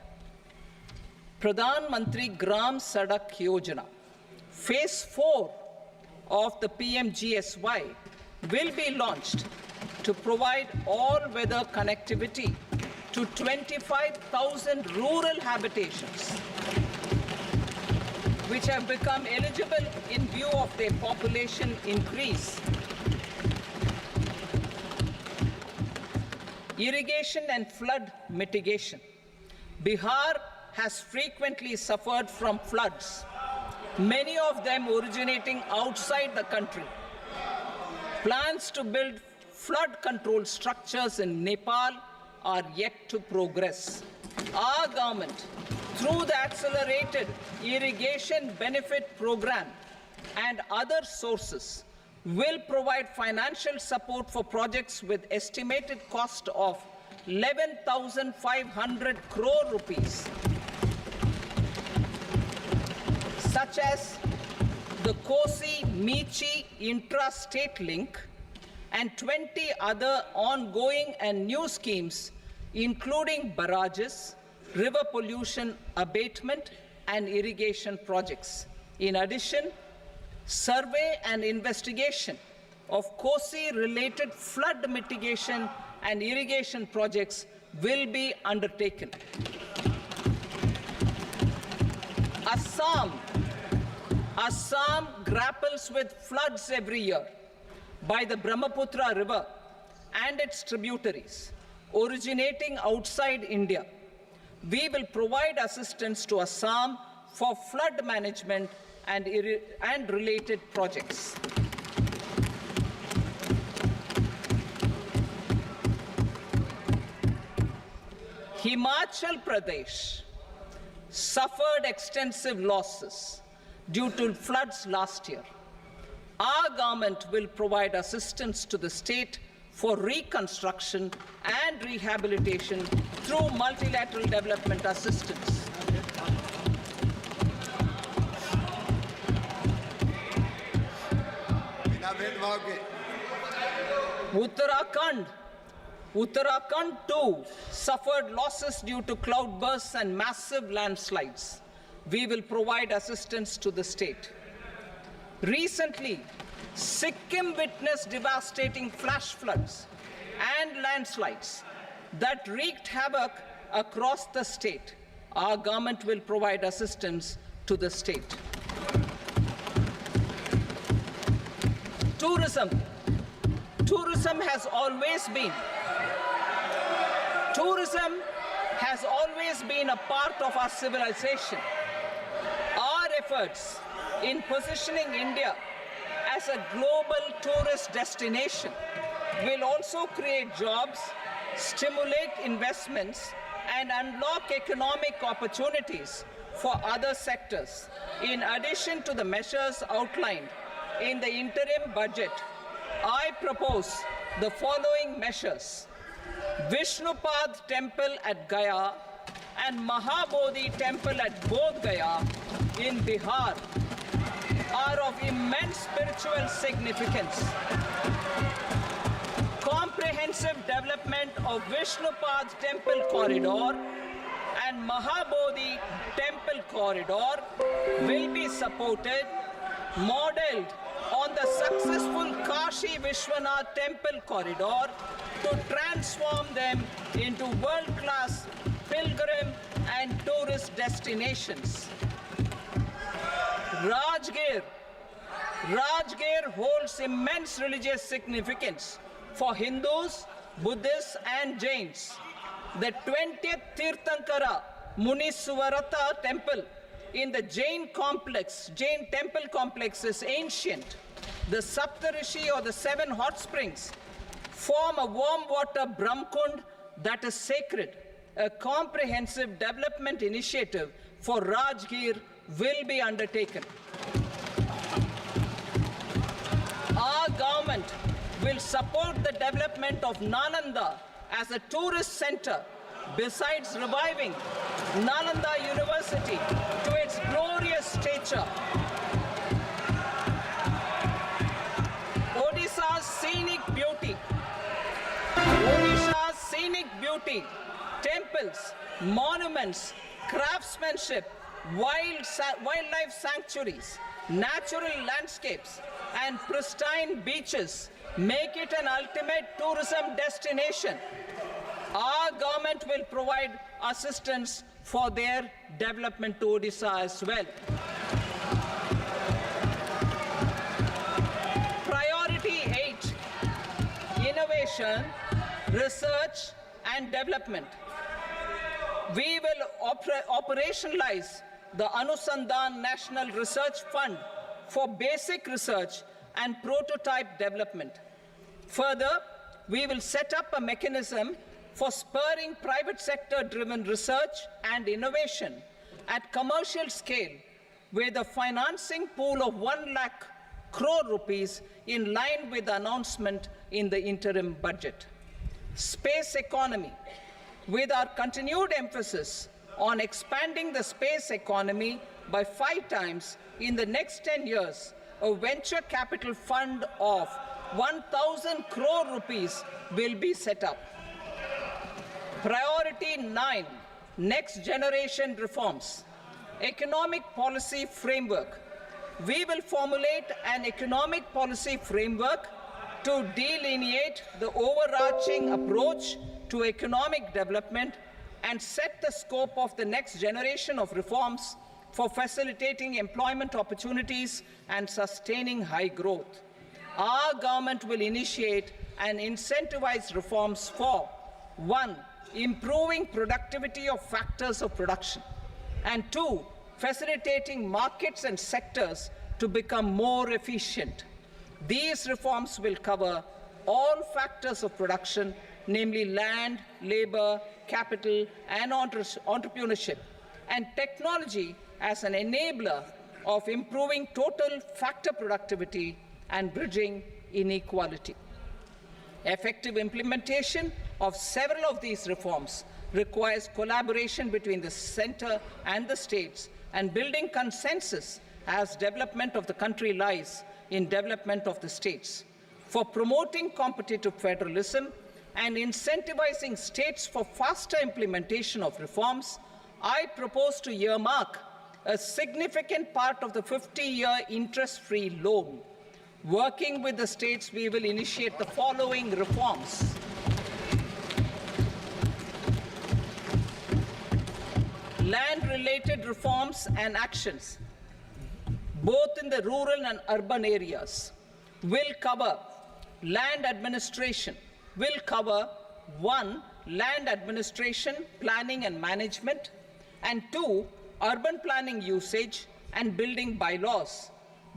Pradhan Mantri Gram Sadak Yojana, Phase 4 of the PMGSY will be launched to provide all-weather connectivity to 25,000 rural habitations, which have become eligible in view of their population increase. Irrigation and flood mitigation. Bihar has frequently suffered from floods, many of them originating outside the country. Plans to build flood control structures in Nepal are yet to progress. Our government, through the Accelerated Irrigation Benefit Program and other sources, will provide financial support for projects with estimated cost of 11,500 crore rupees, such as the Kosi-Michi intra-state link and 20 other ongoing and new schemes, including barrages, river pollution abatement, and irrigation projects. In addition, survey and investigation of Kosi-related flood mitigation and irrigation projects will be undertaken. Assam grapples with floods every year by the Brahmaputra River and its tributaries. originating outside India. We will provide assistance to Assam for flood management and related projects. Himachal Pradesh suffered extensive losses due to floods last year. Our government will provide assistance to the state for reconstruction and rehabilitation through multilateral development assistance. Uttarakhand too suffered losses due to cloudbursts and massive landslides. We will provide assistance to the state. Recently, Sikkim witnessed devastating flash floods and landslides that wreaked havoc across the state. Our government will provide assistance to the state. Tourism has always been a part of our civilization. Our efforts in positioning India as a global tourist destination will also create jobs, stimulate investments, and unlock economic opportunities for other sectors. In addition to the measures outlined in the interim budget, I propose the following measures. Vishnupad Temple at Gaya and Mahabodhi Temple at Bodh Gaya in Bihar are of immense spiritual significance. Comprehensive development of Vishnupad Temple Corridor and Mahabodhi Temple Corridor will be supported, modeled on the successful Kashi Vishwanath Temple Corridor to transform them into world-class pilgrim and tourist destinations. Rajgir holds immense religious significance for Hindus, Buddhists, and Jains. The 20th Tirthankara Muniswarata temple in the Jain temple complex is ancient. The Saptarishi, or the 7 hot springs, form a warm water Brahmkund that is sacred. A comprehensive development initiative for Rajgir will be undertaken. Our government will support the development of Nalanda as a tourist center, besides reviving Nalanda University to its glorious stature. Odisha's scenic beauty, temples, monuments, craftsmanship, wildlife sanctuaries, natural landscapes, and pristine beaches make it an ultimate tourism destination. Our government will provide assistance for their development to Odisha as well. Priority 8, innovation, research, and development. We will operationalize the Anusandhan National Research Fund for basic research and prototype development. Further, we will set up a mechanism for spurring private sector-driven research and innovation at commercial scale, with a financing pool of 1 lakh crore rupees in line with the announcement in the interim budget. Space economy. With our continued emphasis on expanding the space economy by 5 times in the next 10 years, a venture capital fund of 1,000 crore rupees will be set up. Priority 9, next generation reforms. Economic policy framework. We will formulate an economic policy framework to delineate the overarching approach to economic development and set the scope of the next generation of reforms for facilitating employment opportunities and sustaining high growth. Our government will initiate and incentivize reforms for 1. Improving productivity of factors of production, and 2. Facilitating markets and sectors to become more efficient. These reforms will cover all factors of production, namely land, labor, capital, and entrepreneurship, and technology as an enabler of improving total factor productivity and bridging inequality. Effective implementation of several of these reforms requires collaboration between the center and the states, and building consensus as development of the country lies in development of the states. For promoting competitive federalism and incentivizing states for faster implementation of reforms, I propose to earmark a significant part of the 50-year interest-free loan. Working with the states, we will initiate the following reforms. Land-related reforms and actions, both in the rural and urban areas, will cover land administration, will cover 1. Land administration, planning and management, and 2. Urban planning usage and building bylaws.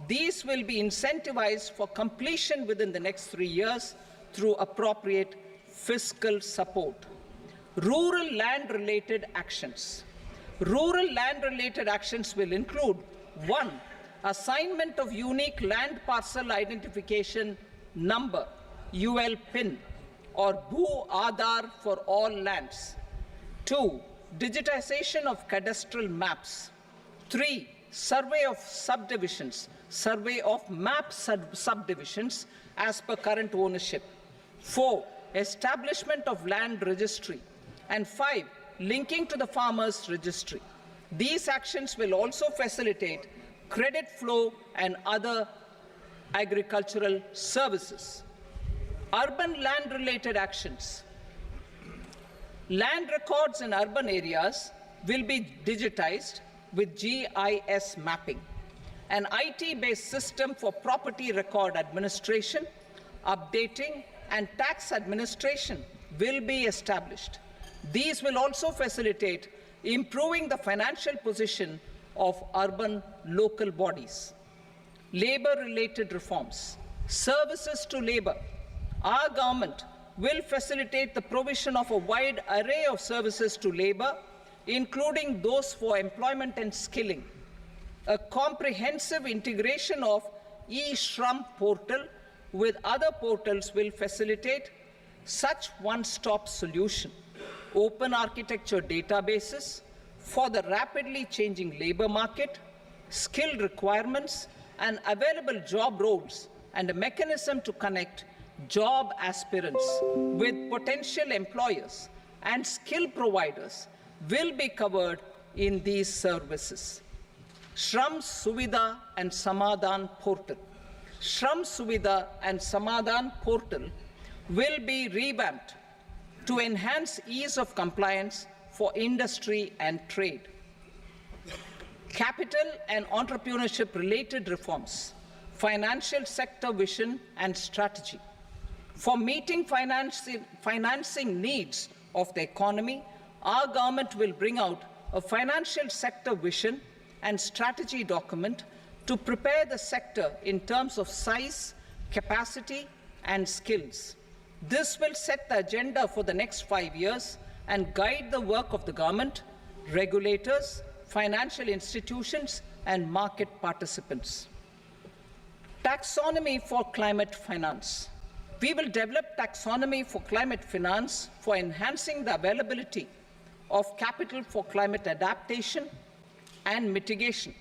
These will be incentivized for completion within the next 3 years through appropriate fiscal support. Rural land-related actions. Rural land-related actions will include 1. Assignment of unique land parcel identification number, UL PIN, or Bhu Aadhaar for all lands. 2. Digitization of cadastral maps. 3. Survey of subdivisions, survey of map subdivisions as per current ownership. 4. Establishment of land registry. And 5. Linking to the farmers registry. These actions will also facilitate credit flow and other agricultural services. Urban land-related actions. Land records in urban areas will be digitized with GIS mapping. An IT-based system for property record administration, updating, and tax administration will be established. These will also facilitate improving the financial position of urban local bodies. Labor-related reforms. Services to labor. Our government will facilitate the provision of a wide array of services to labor, including those for employment and skilling. A comprehensive integration of e-Shram portal with other portals will facilitate such one-stop solution. Open architecture databases for the rapidly changing labor market, skill requirements, and available job roles, and a mechanism to connect job aspirants with potential employers and skill providers will be covered in these services. Shram Suvidha and Samadhan portal. Shram Suvidha and Samadhan portal will be revamped to enhance ease of compliance for industry and trade. Capital and entrepreneurship related reforms, financial sector vision and strategy. For meeting financing needs of the economy, our government will bring out a financial sector vision and strategy document to prepare the sector in terms of size, capacity, and skills. This will set the agenda for the next 5 years and guide the work of the government, regulators, financial institutions, and market participants. Taxonomy for climate finance. We will develop taxonomy for climate finance for enhancing the availability of capital for climate adaptation and mitigation.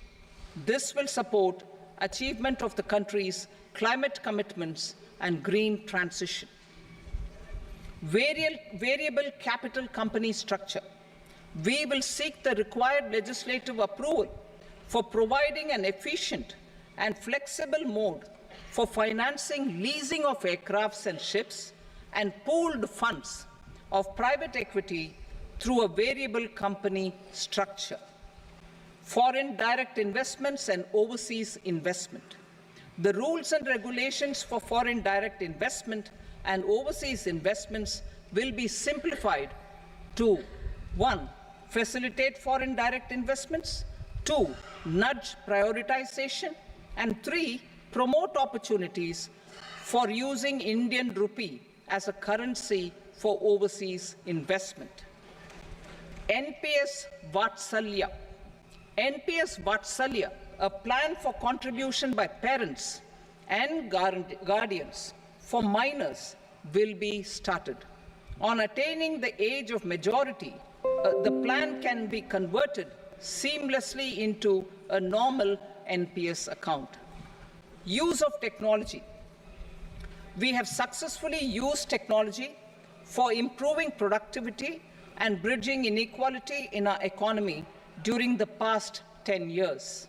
This will support achievement of the country's climate commitments and green transition. Variable capital company structure. We will seek the required legislative approval for providing an efficient and flexible mode for financing leasing of aircrafts and ships and pooled funds of private equity through a variable company structure. Foreign direct investments and overseas investment. The rules and regulations for foreign direct investment and overseas investments will be simplified to 1. Facilitate foreign direct investments, 2. Nudge prioritization, and 3. Promote opportunities for using Indian rupee as a currency for overseas investment. NPS Vatsalya. NPS Vatsalya, a plan for contribution by parents and guardians for minors, will be started. On attaining the age of majority, the plan can be converted seamlessly into a normal NPS account. Use of technology. We have successfully used technology for improving productivity and bridging inequality in our economy during the past 10 years.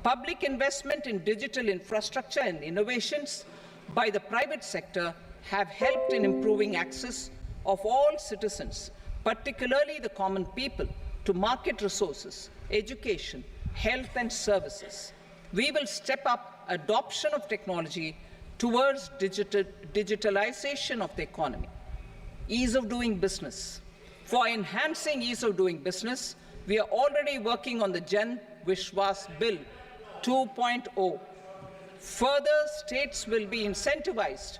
Public investment in digital infrastructure and innovations by the private sector have helped in improving access of all citizens, particularly the common people, to market resources, education, health and services. We will step up adoption of technology towards digitalization of the economy. Ease of doing business. For enhancing ease of doing business, we are already working on the Jan Vishwas Bill 2.0. Further, states will be incentivized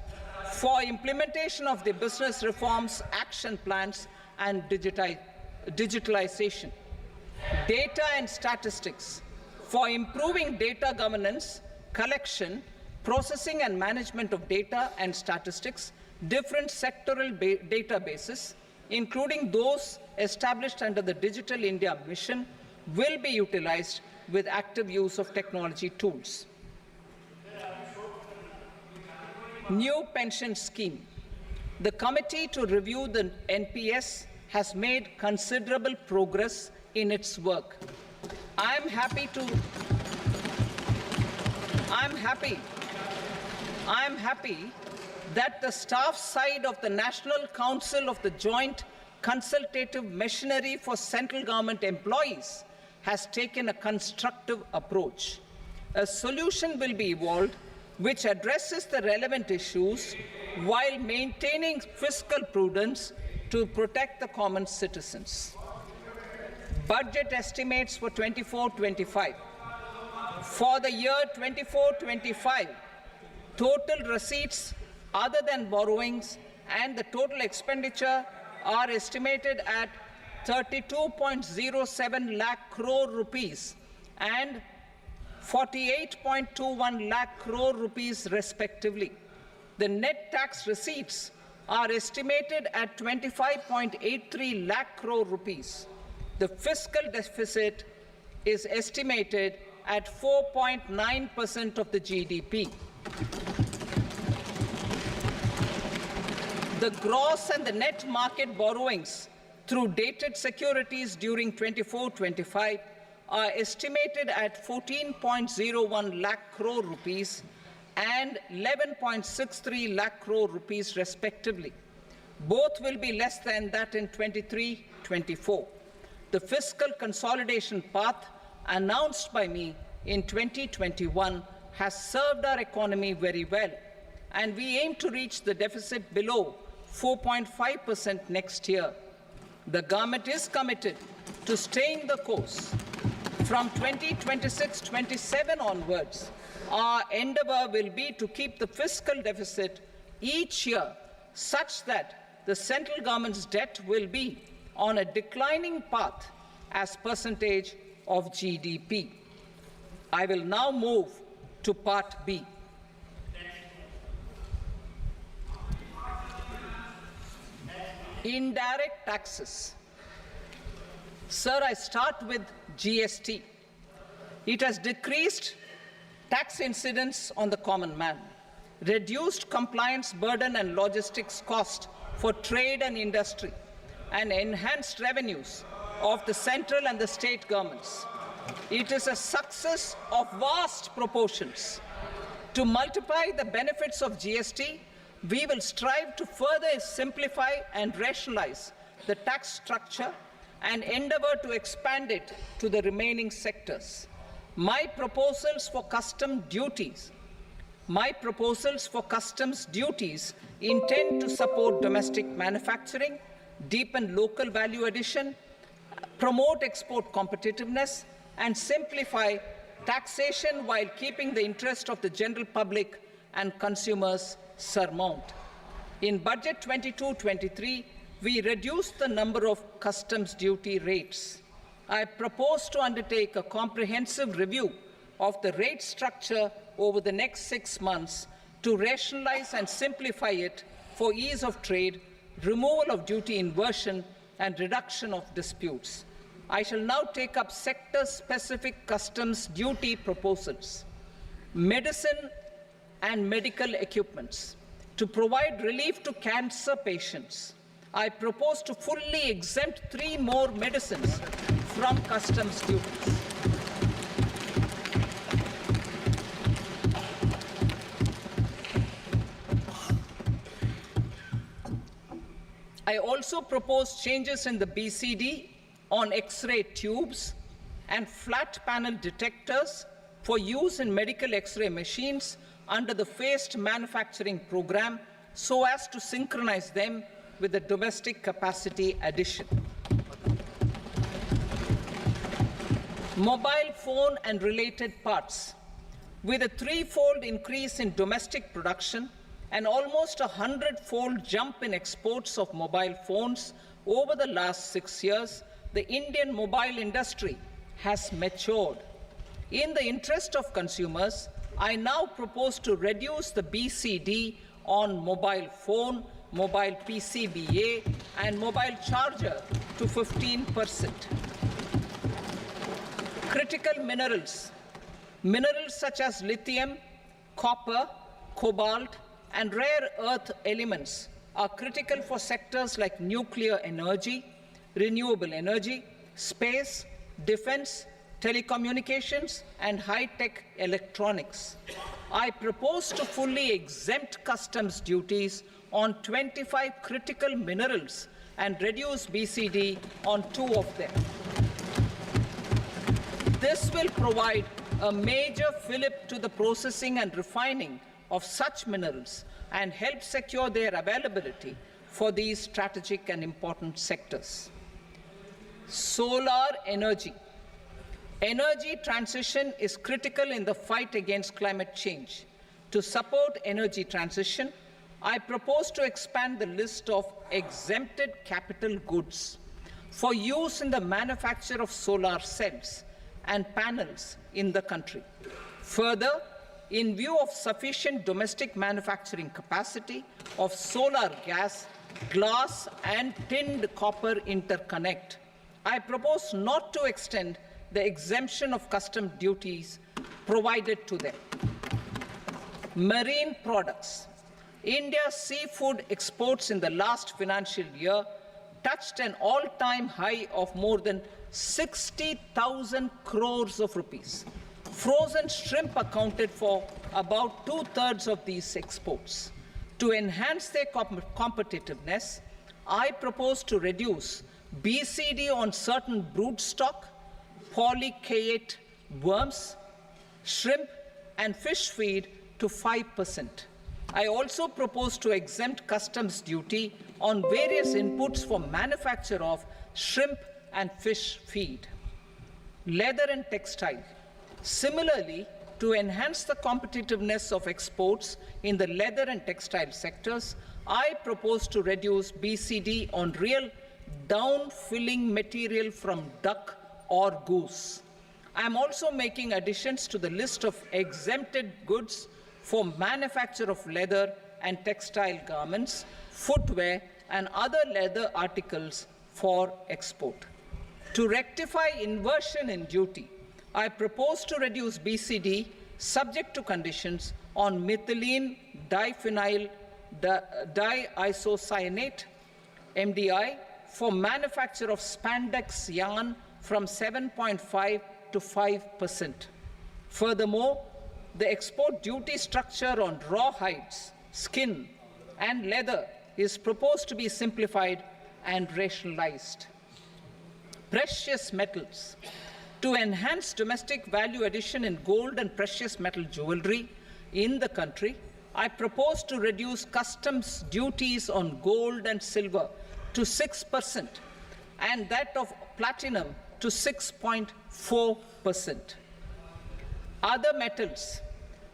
for implementation of the business reforms, action plans, and digitalization. Data and statistics. For improving data governance, collection, processing and management of data and statistics, different sectoral databases, including those established under the Digital India Mission, will be utilized with active use of technology tools. New pension scheme. The committee to review the NPS has made considerable progress in its work. I am happy that the staff side of the National Council of the Joint Consultative Machinery for Central Government Employees has taken a constructive approach. A solution will be evolved which addresses the relevant issues while maintaining fiscal prudence to protect the common citizens. Budget estimates for 24-25. For the year 24-25, total receipts other than borrowings and the total expenditure are estimated at 32.07 lakh crore rupees and 48.21 lakh crore rupees respectively. The net tax receipts are estimated at 25.83 lakh crore rupees. The fiscal deficit is estimated at 4.9% of the GDP. The gross and the net market borrowings through dated securities during 24-25 are estimated at 14.01 lakh crore rupees and 11.63 lakh crore rupees respectively. Both will be less than that in 23-24. The fiscal consolidation path announced by me in 2021 has served our economy very well, and we aim to reach the deficit below 4.5% next year. The government is committed to staying the course. From 2026-27 onwards, our endeavor will be to keep the fiscal deficit each year such that the central government's debt will be on a declining path as percentage of GDP. I will now move to Part B. Indirect taxes. Sir, I start with GST. It has decreased tax incidence on the common man, reduced compliance burden and logistics cost for trade and industry, and enhanced revenues of the central and the state governments. It is a success of vast proportions. To multiply the benefits of GST, we will strive to further simplify and rationalize the tax structure and endeavor to expand it to the remaining sectors. My proposals for custom duties My proposals for customs duties intend to support domestic manufacturing, deepen local value addition, promote export competitiveness, and simplify taxation while keeping the interest of the general public and consumers surmount. In Budget 22-23, we reduced the number of customs duty rates. I propose to undertake a comprehensive review of the rate structure over the next 6 months to rationalize and simplify it for ease of trade, removal of duty inversion, and reduction of disputes. I shall now take up sector-specific customs duty proposals. Medicine and medical equipments. To provide relief to cancer patients, I propose to fully exempt 3 more medicines from customs duties. I also propose changes in the BCD on X-ray tubes and flat panel detectors for use in medical X-ray machines under the phased manufacturing program so as to synchronize them with the domestic capacity addition. Mobile phone and related parts. With a 3-fold increase in domestic production and almost a 100-fold jump in exports of mobile phones over the last 6 years, the Indian mobile industry has matured. In the interest of consumers, I now propose to reduce the BCD on mobile phone, mobile PCBA, and mobile charger to 15%. Critical minerals. Minerals such as lithium, copper, cobalt, and rare earth elements are critical for sectors like nuclear energy, renewable energy, space, defense, telecommunications, and high-tech electronics. I propose to fully exempt customs duties on 25 critical minerals and reduce BCD on 2 of them. This will provide a major fillip to the processing and refining of such minerals and help secure their availability for these strategic and important sectors. Solar energy. Energy transition is critical in the fight against climate change. To support energy transition, I propose to expand the list of exempted capital goods for use in the manufacture of solar cells and panels in the country. Further, in view of sufficient domestic manufacturing capacity of solar gas, glass, and tinned copper interconnect, I propose not to extend the exemption of custom duties provided to them. Marine products. India's seafood exports in the last financial year touched an all-time high of more than 60,000 crores of rupees. Frozen shrimp accounted for about 2/3 of these exports. To enhance their competitiveness, I propose to reduce BCD on certain broodstock, polychaete worms, shrimp, and fish feed to 5%. I also propose to exempt customs duty on various inputs for manufacture of shrimp and fish feed. Leather and textile. Similarly, to enhance the competitiveness of exports in the leather and textile sectors, I propose to reduce BCD on real down-filling material from duck or goose. I am also making additions to the list of exempted goods for manufacture of leather and textile garments, footwear, and other leather articles for export. To rectify inversion in duty, I propose to reduce BCD subject to conditions on methylene diphenyl diisocyanate, MDI, for manufacture of spandex yarn from 7.5 to 5%. Furthermore, the export duty structure on raw hides, skin, and leather is proposed to be simplified and rationalized. Precious metals. To enhance domestic value addition in gold and precious metal jewelry, in the country. I propose to reduce customs duties on gold and silver to 6% and that of platinum to 6.4%. Other metals,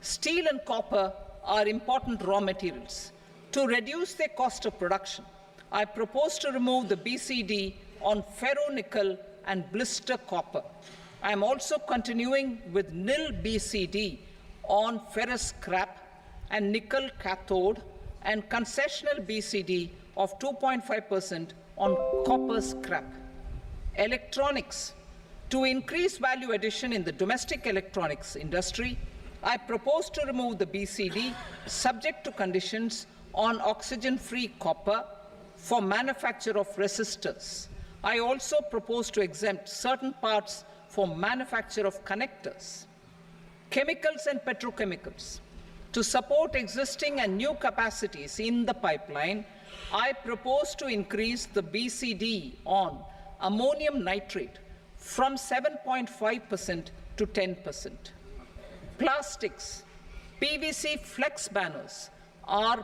steel and copper, are important raw materials. To reduce their cost of production, I propose to remove the BCD on ferronickel and blister copper. I am also continuing with nil BCD on ferrous scrap and nickel cathode and concessional BCD of 2.5% on copper scrap. Electronics. To increase value addition in the domestic electronics industry, I propose to remove the BCD subject to conditions on oxygen-free copper for manufacture of resistors. I also propose to exempt certain parts for manufacture of connectors. Chemicals and petrochemicals. To support existing and new capacities in the pipeline, I propose to increase the BCD on ammonium nitrate from 7.5% to 10%. Plastics. PVC flex banners are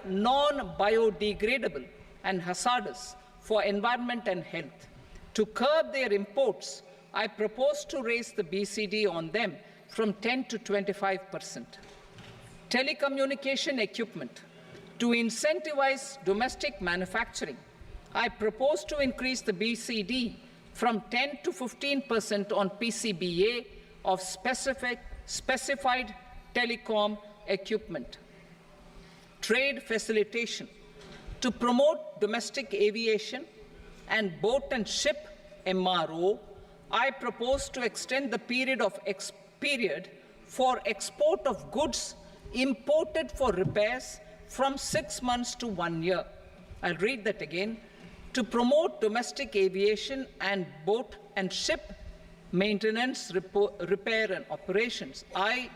non-biodegradable and hazardous for environment and health. To curb their imports, I propose to raise the BCD on them from 10 to 25%. Telecommunication equipment. To incentivize domestic manufacturing, I propose to increase the BCD from 10 to 15% on PCBA of specified telecom equipment. Trade facilitation. To promote domestic aviation and boat and ship MRO, I propose to extend the period for export of goods imported for repairs from 6 months to 1 year. I'll read that again. To promote domestic aviation and boat and ship maintenance, repair and operations, I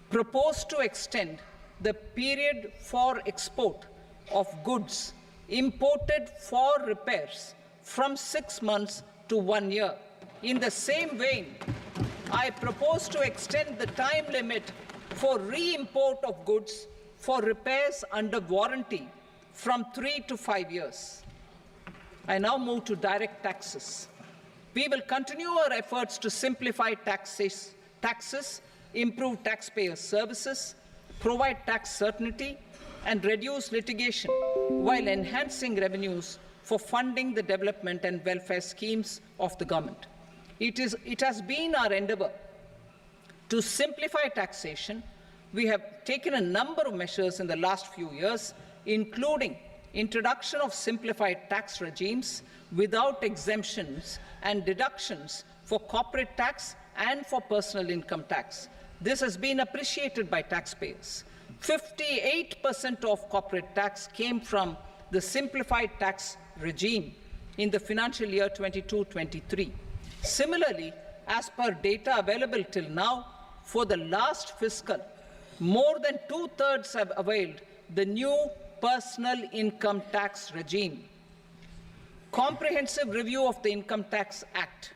propose to extend the period for export of goods imported for repairs from 6 months to 1 year. In the same vein, I propose to extend the time limit for re-import of goods for repairs under warranty from 3 to 5 years. I now move to direct taxes. We will continue our efforts to simplify taxes, improve taxpayer services, provide tax certainty, and reduce litigation while enhancing revenues for funding the development and welfare schemes of the government. It has been our endeavor to simplify taxation. We have taken a number of measures in the last few years, including introduction of simplified tax regimes without exemptions and deductions for corporate tax and for personal income tax. This has been appreciated by taxpayers. 58% of corporate tax came from the simplified tax regime in the financial year 22-23. Similarly, as per data available till now, for the last fiscal, more than 2/3 have availed the new personal income tax regime. Comprehensive review of the Income Tax Act.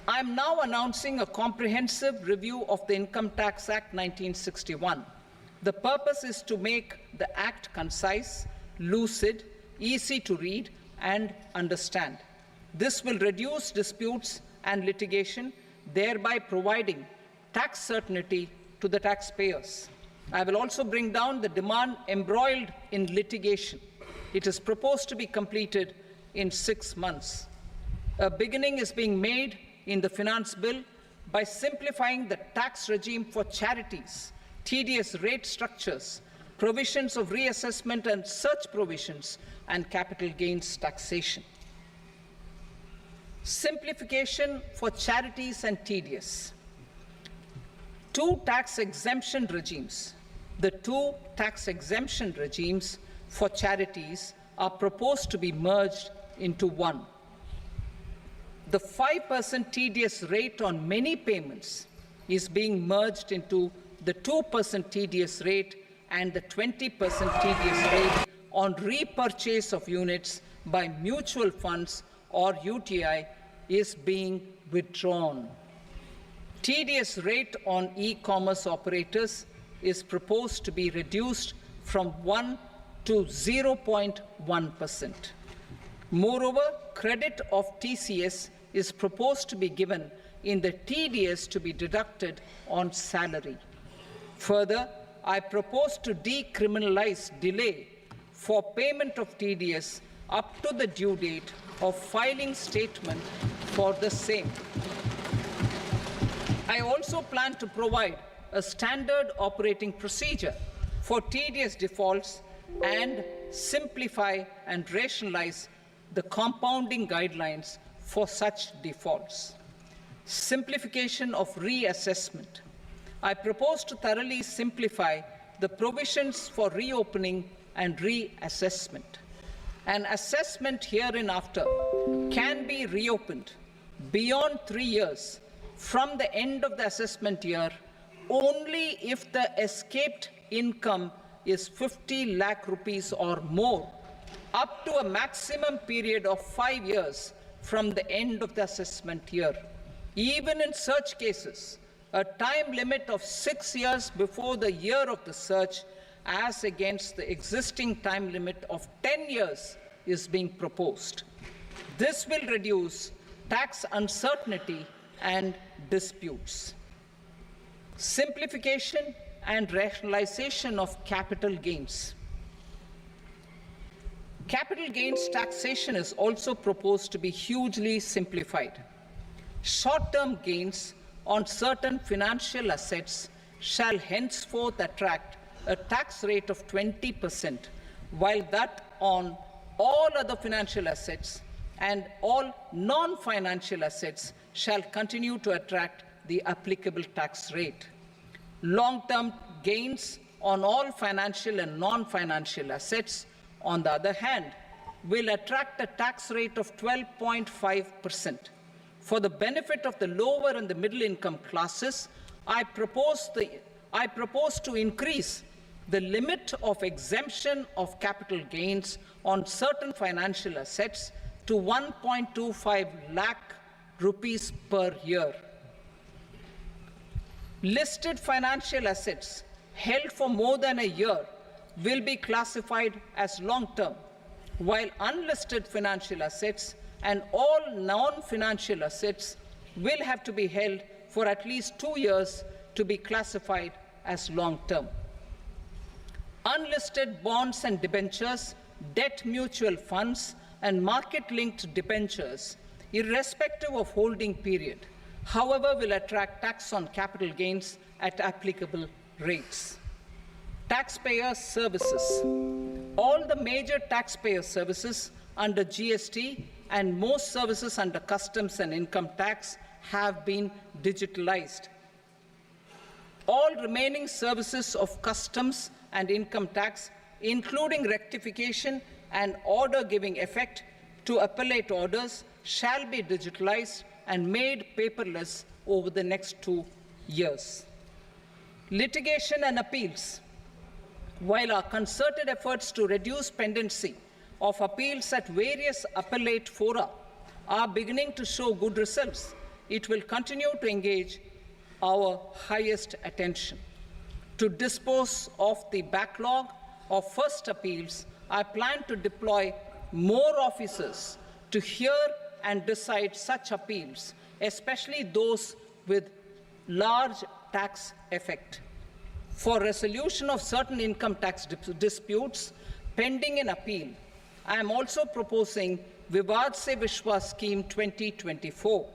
I am now announcing a comprehensive review of the Income Tax Act 1961. The purpose is to make the Act concise, lucid, easy to read and understand. This will reduce disputes and litigation, thereby providing tax certainty to the taxpayers. I will also bring down the demand embroiled in litigation. It is proposed to be completed in 6 months. A beginning is being made in the Finance Bill by simplifying the tax regime for charities, tedious rate structures, provisions of reassessment and such provisions, and capital gains taxation. Simplification for charities and tedious. The two tax exemption regimes for charities are proposed to be merged into one. The 5% tedious rate on many payments is being merged into the 2% tedious rate, and the 20% tedious rate on repurchase of units by mutual funds or UTI is being withdrawn. TDS rate on e-commerce operators is proposed to be reduced from 1 to 0.1%. Moreover, credit of TCS is proposed to be given in the TDS to be deducted on salary. Further, I propose to decriminalize delay for payment of TDS up to the due date of filing statement for the same. I also plan to provide a standard operating procedure for TDS defaults and simplify and rationalize the compounding guidelines for such defaults. Simplification of reassessment. I propose to thoroughly simplify the provisions for reopening and reassessment. An assessment hereinafter can be reopened beyond 3 years from the end of the assessment year only if the escaped income is 50 lakh rupees or more, up to a maximum period of 5 years from the end of the assessment year. Even in such cases, a time limit of 6 years before the year of the search, as against the existing time limit of 10 years, is being proposed. This will reduce tax uncertainty and disputes. Simplification and rationalization of capital gains. Capital gains taxation is also proposed to be hugely simplified. Short-term gains on certain financial assets shall henceforth attract a tax rate of 20%, while that on all other financial assets and all non-financial assets shall continue to attract the applicable tax rate. Long-term gains on all financial and non-financial assets, on the other hand, will attract a tax rate of 12.5%. For the benefit of the lower and the middle income classes, I propose to increase the limit of exemption of capital gains on certain financial assets to 1.25 lakh rupees per year. Listed financial assets held for more than a year will be classified as long-term, while unlisted financial assets and all non-financial assets will have to be held for at least 2 years to be classified as long-term. Unlisted bonds and debentures, debt mutual funds, and market-linked debentures, irrespective of holding period, however, will attract tax on capital gains at applicable rates. Taxpayer services. All the major taxpayer services under GST and most services under customs and income tax have been digitalized. All remaining services of customs and income tax, including rectification and order giving effect to appellate orders, shall be digitalized and made paperless over the next 2 years. Litigation and appeals. While our concerted efforts to reduce pendency of appeals at various appellate fora are beginning to show good results, it will continue to engage our highest attention. To dispose of the backlog of first appeals, I plan to deploy more officers to hear and decide such appeals, especially those with large tax effect. For resolution of certain income tax disputes pending in appeal, I am also proposing Vivad Se Vishwas Scheme 2024.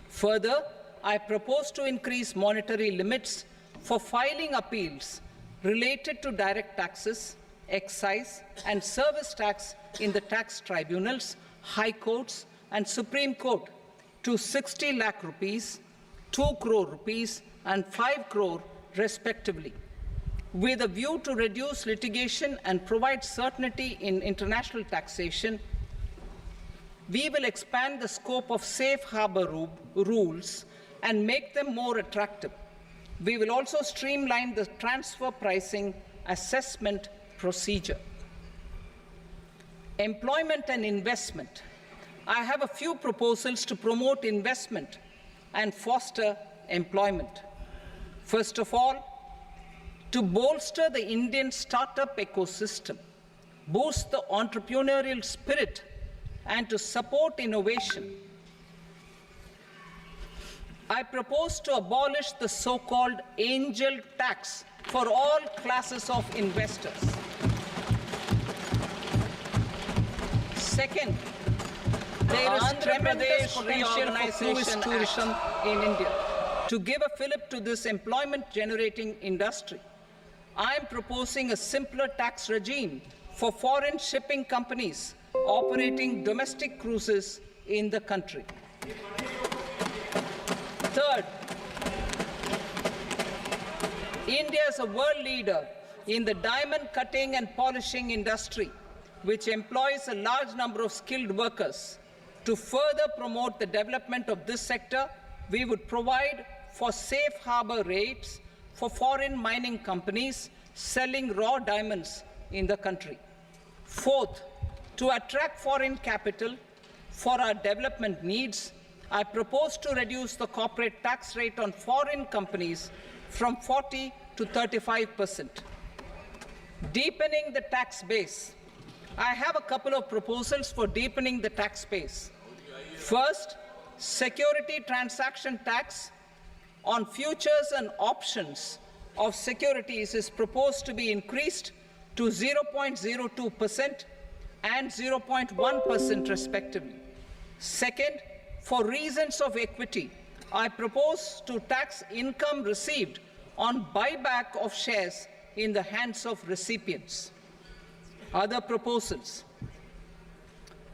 Further, I propose to increase monetary limits for filing appeals related to direct taxes, excise, and service tax in the tax tribunals, high courts, and Supreme Court to 60 lakh rupees, 2 crore rupees, and 5 crore respectively. With a view to reduce litigation and provide certainty in international taxation, we will expand the scope of safe harbor rules and make them more attractive. We will also streamline the transfer pricing assessment procedure. Employment and investment. I have a few proposals to promote investment and foster employment. First of all, to bolster the Indian startup ecosystem, boost the entrepreneurial spirit, and to support innovation, I propose to abolish the so-called angel tax for all classes of investors. Second, there is tremendous potential for cruise tourism in India. To give a fillip to this employment-generating industry, I am proposing a simpler tax regime for foreign shipping companies operating domestic cruises in the country. Third, India is a world leader in the diamond cutting and polishing industry, which employs a large number of skilled workers. To further promote the development of this sector, we would provide for safe harbor rates for foreign mining companies selling raw diamonds in the country. Fourth, to attract foreign capital for our development needs, I propose to reduce the corporate tax rate on foreign companies from 40 to 35%. Deepening the tax base. I have a couple of proposals for deepening the tax base. First, security transaction tax on futures and options of securities is proposed to be increased to 0.02% and 0.1% respectively. Second, for reasons of equity, I propose to tax income received on buyback of shares in the hands of recipients. Other proposals.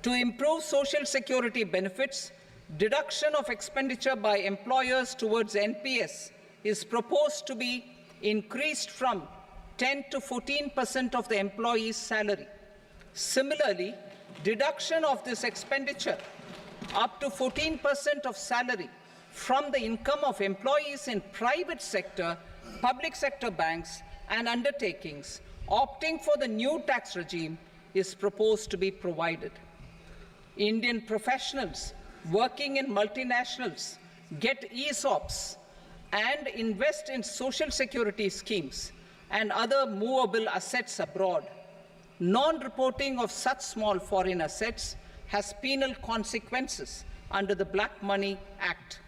To improve social security benefits, deduction of expenditure by employers towards NPS is proposed to be increased from 10 to 14% of the employee's salary. Similarly, deduction of this expenditure up to 14% of salary from the income of employees in private sector, public sector banks and undertakings opting for the new tax regime is proposed to be provided. Indian professionals working in multinationals get ESOPs and invest in social security schemes and other movable assets abroad. Non-reporting of such small foreign assets has penal consequences under the Black Money Act.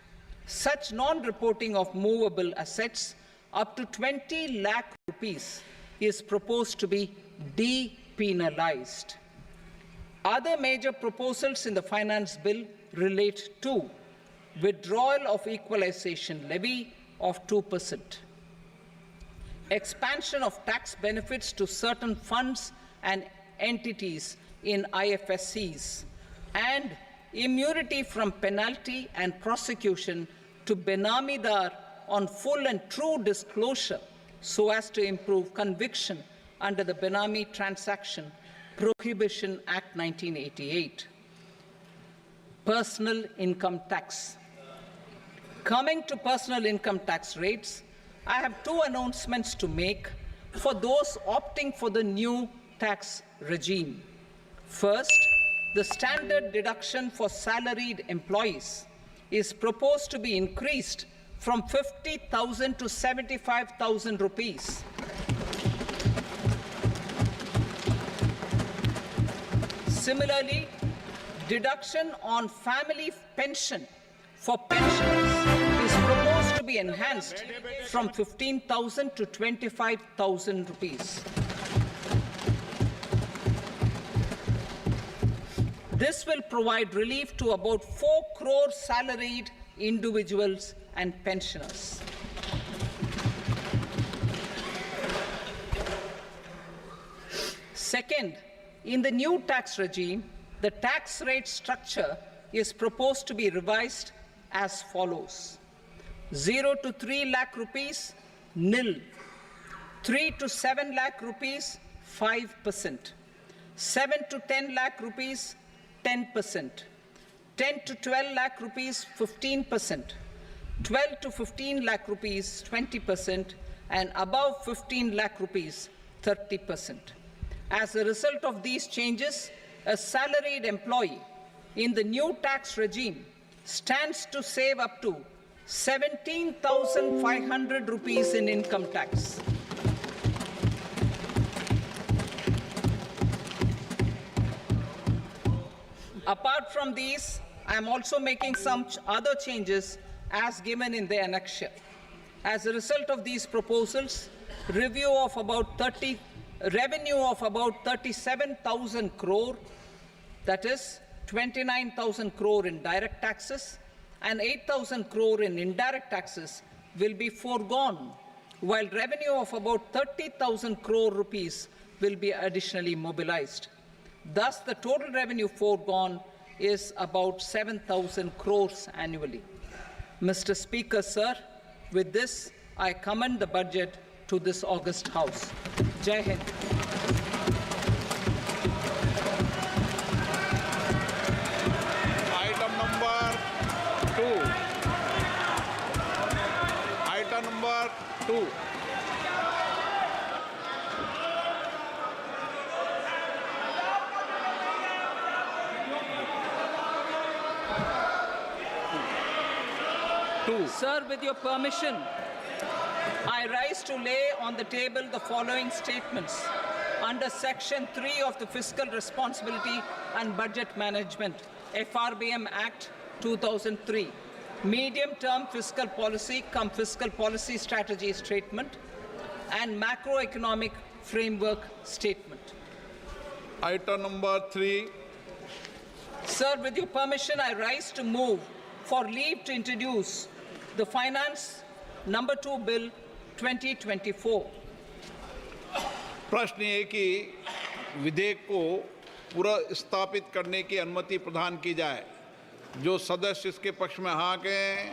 Such non-reporting of movable assets up to 20 lakh rupees is proposed to be depenalized. Other major proposals in the finance bill relate to withdrawal of equalization levy of 2%, expansion of tax benefits to certain funds and entities in IFSCs, and immunity from penalty and prosecution to Benamidar on full and true disclosure so as to improve conviction under the Benami Transaction Prohibition Act 1988. Personal income tax. Coming to personal income tax rates, I have two announcements to make for those opting for the new tax regime. First, the standard deduction for salaried employees is proposed to be increased from 50,000 to 75,000 rupees. Similarly, deduction on family pension for pensioners is proposed to be enhanced from 15,000 to 25,000 rupees. This will provide relief to about 4 crore salaried individuals and pensioners. Second, in the new tax regime, the tax rate structure is proposed to be revised as follows. 0 to 3 lakh rupees, nil. 3 to 7 lakh rupees, 5%. 7 to 10 lakh rupees, 10%. 10 to 12 lakh rupees, 15%. 12 to 15 lakh rupees, 20%. And above 15 lakh rupees, 30%. As a result of these changes, a salaried employee in the new tax regime stands to save up to 17,500 rupees in income tax. Apart from these, I am also making some other changes as given in the annexure. As a result of these proposals, revenue of about 37,000 crore, that is 29,000 crore in direct taxes and 8,000 crore in indirect taxes will be foregone, while revenue of about 30,000 crore rupees will be additionally mobilized. Thus, the total revenue foregone is about 7,000 crores annually. Mr. Speaker, sir, with this, I commend the budget to this august House. Jai Hind. Item number 2. Item number 2. Sir, with your permission, I rise to lay on the table the following statements under Section 3 of the Fiscal Responsibility and Budget Management, FRBM Act 2003, Medium-Term Fiscal Policy cum Fiscal Policy Strategy Statement and Macroeconomic Framework Statement. Item number 3. Sir, with your permission, I rise to move for leave to introduce the Finance Number 2 Bill 2024. प्रश्न ये कि विधेयक को पुनर्स्थापित करने की अनुमति प्रदान की जाए। जो सदस्य इसके पक्ष में हाँ कहें,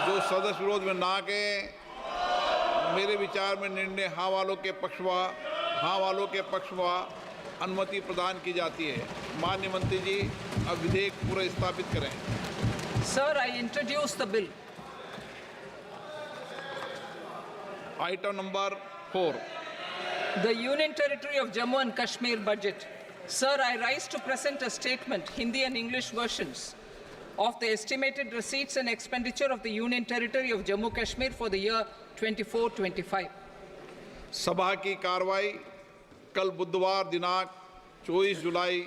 जो सदस्य विरोध में ना कहें। मेरे विचार में निर्णय हाँ वालों के पक्ष में अनुमति प्रदान की जाती है। माननीय मंत्री जी, अब विधेयक पुनर्स्थापित करें। Sir, I introduce the bill. Item number 4. The Union Territory of Jammu and Kashmir budget. Sir, I rise to present a statement, Hindi and English versions, of the estimated receipts and expenditure of the Union Territory of Jammu and Kashmir for the year 24-25. सभा की कार्रवाई कल बुधवार दिनांक 24 जुलाई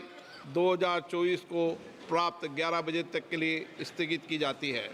2024 को प्राप्त 11 बजे तक के लिए स्थगित की जाती है।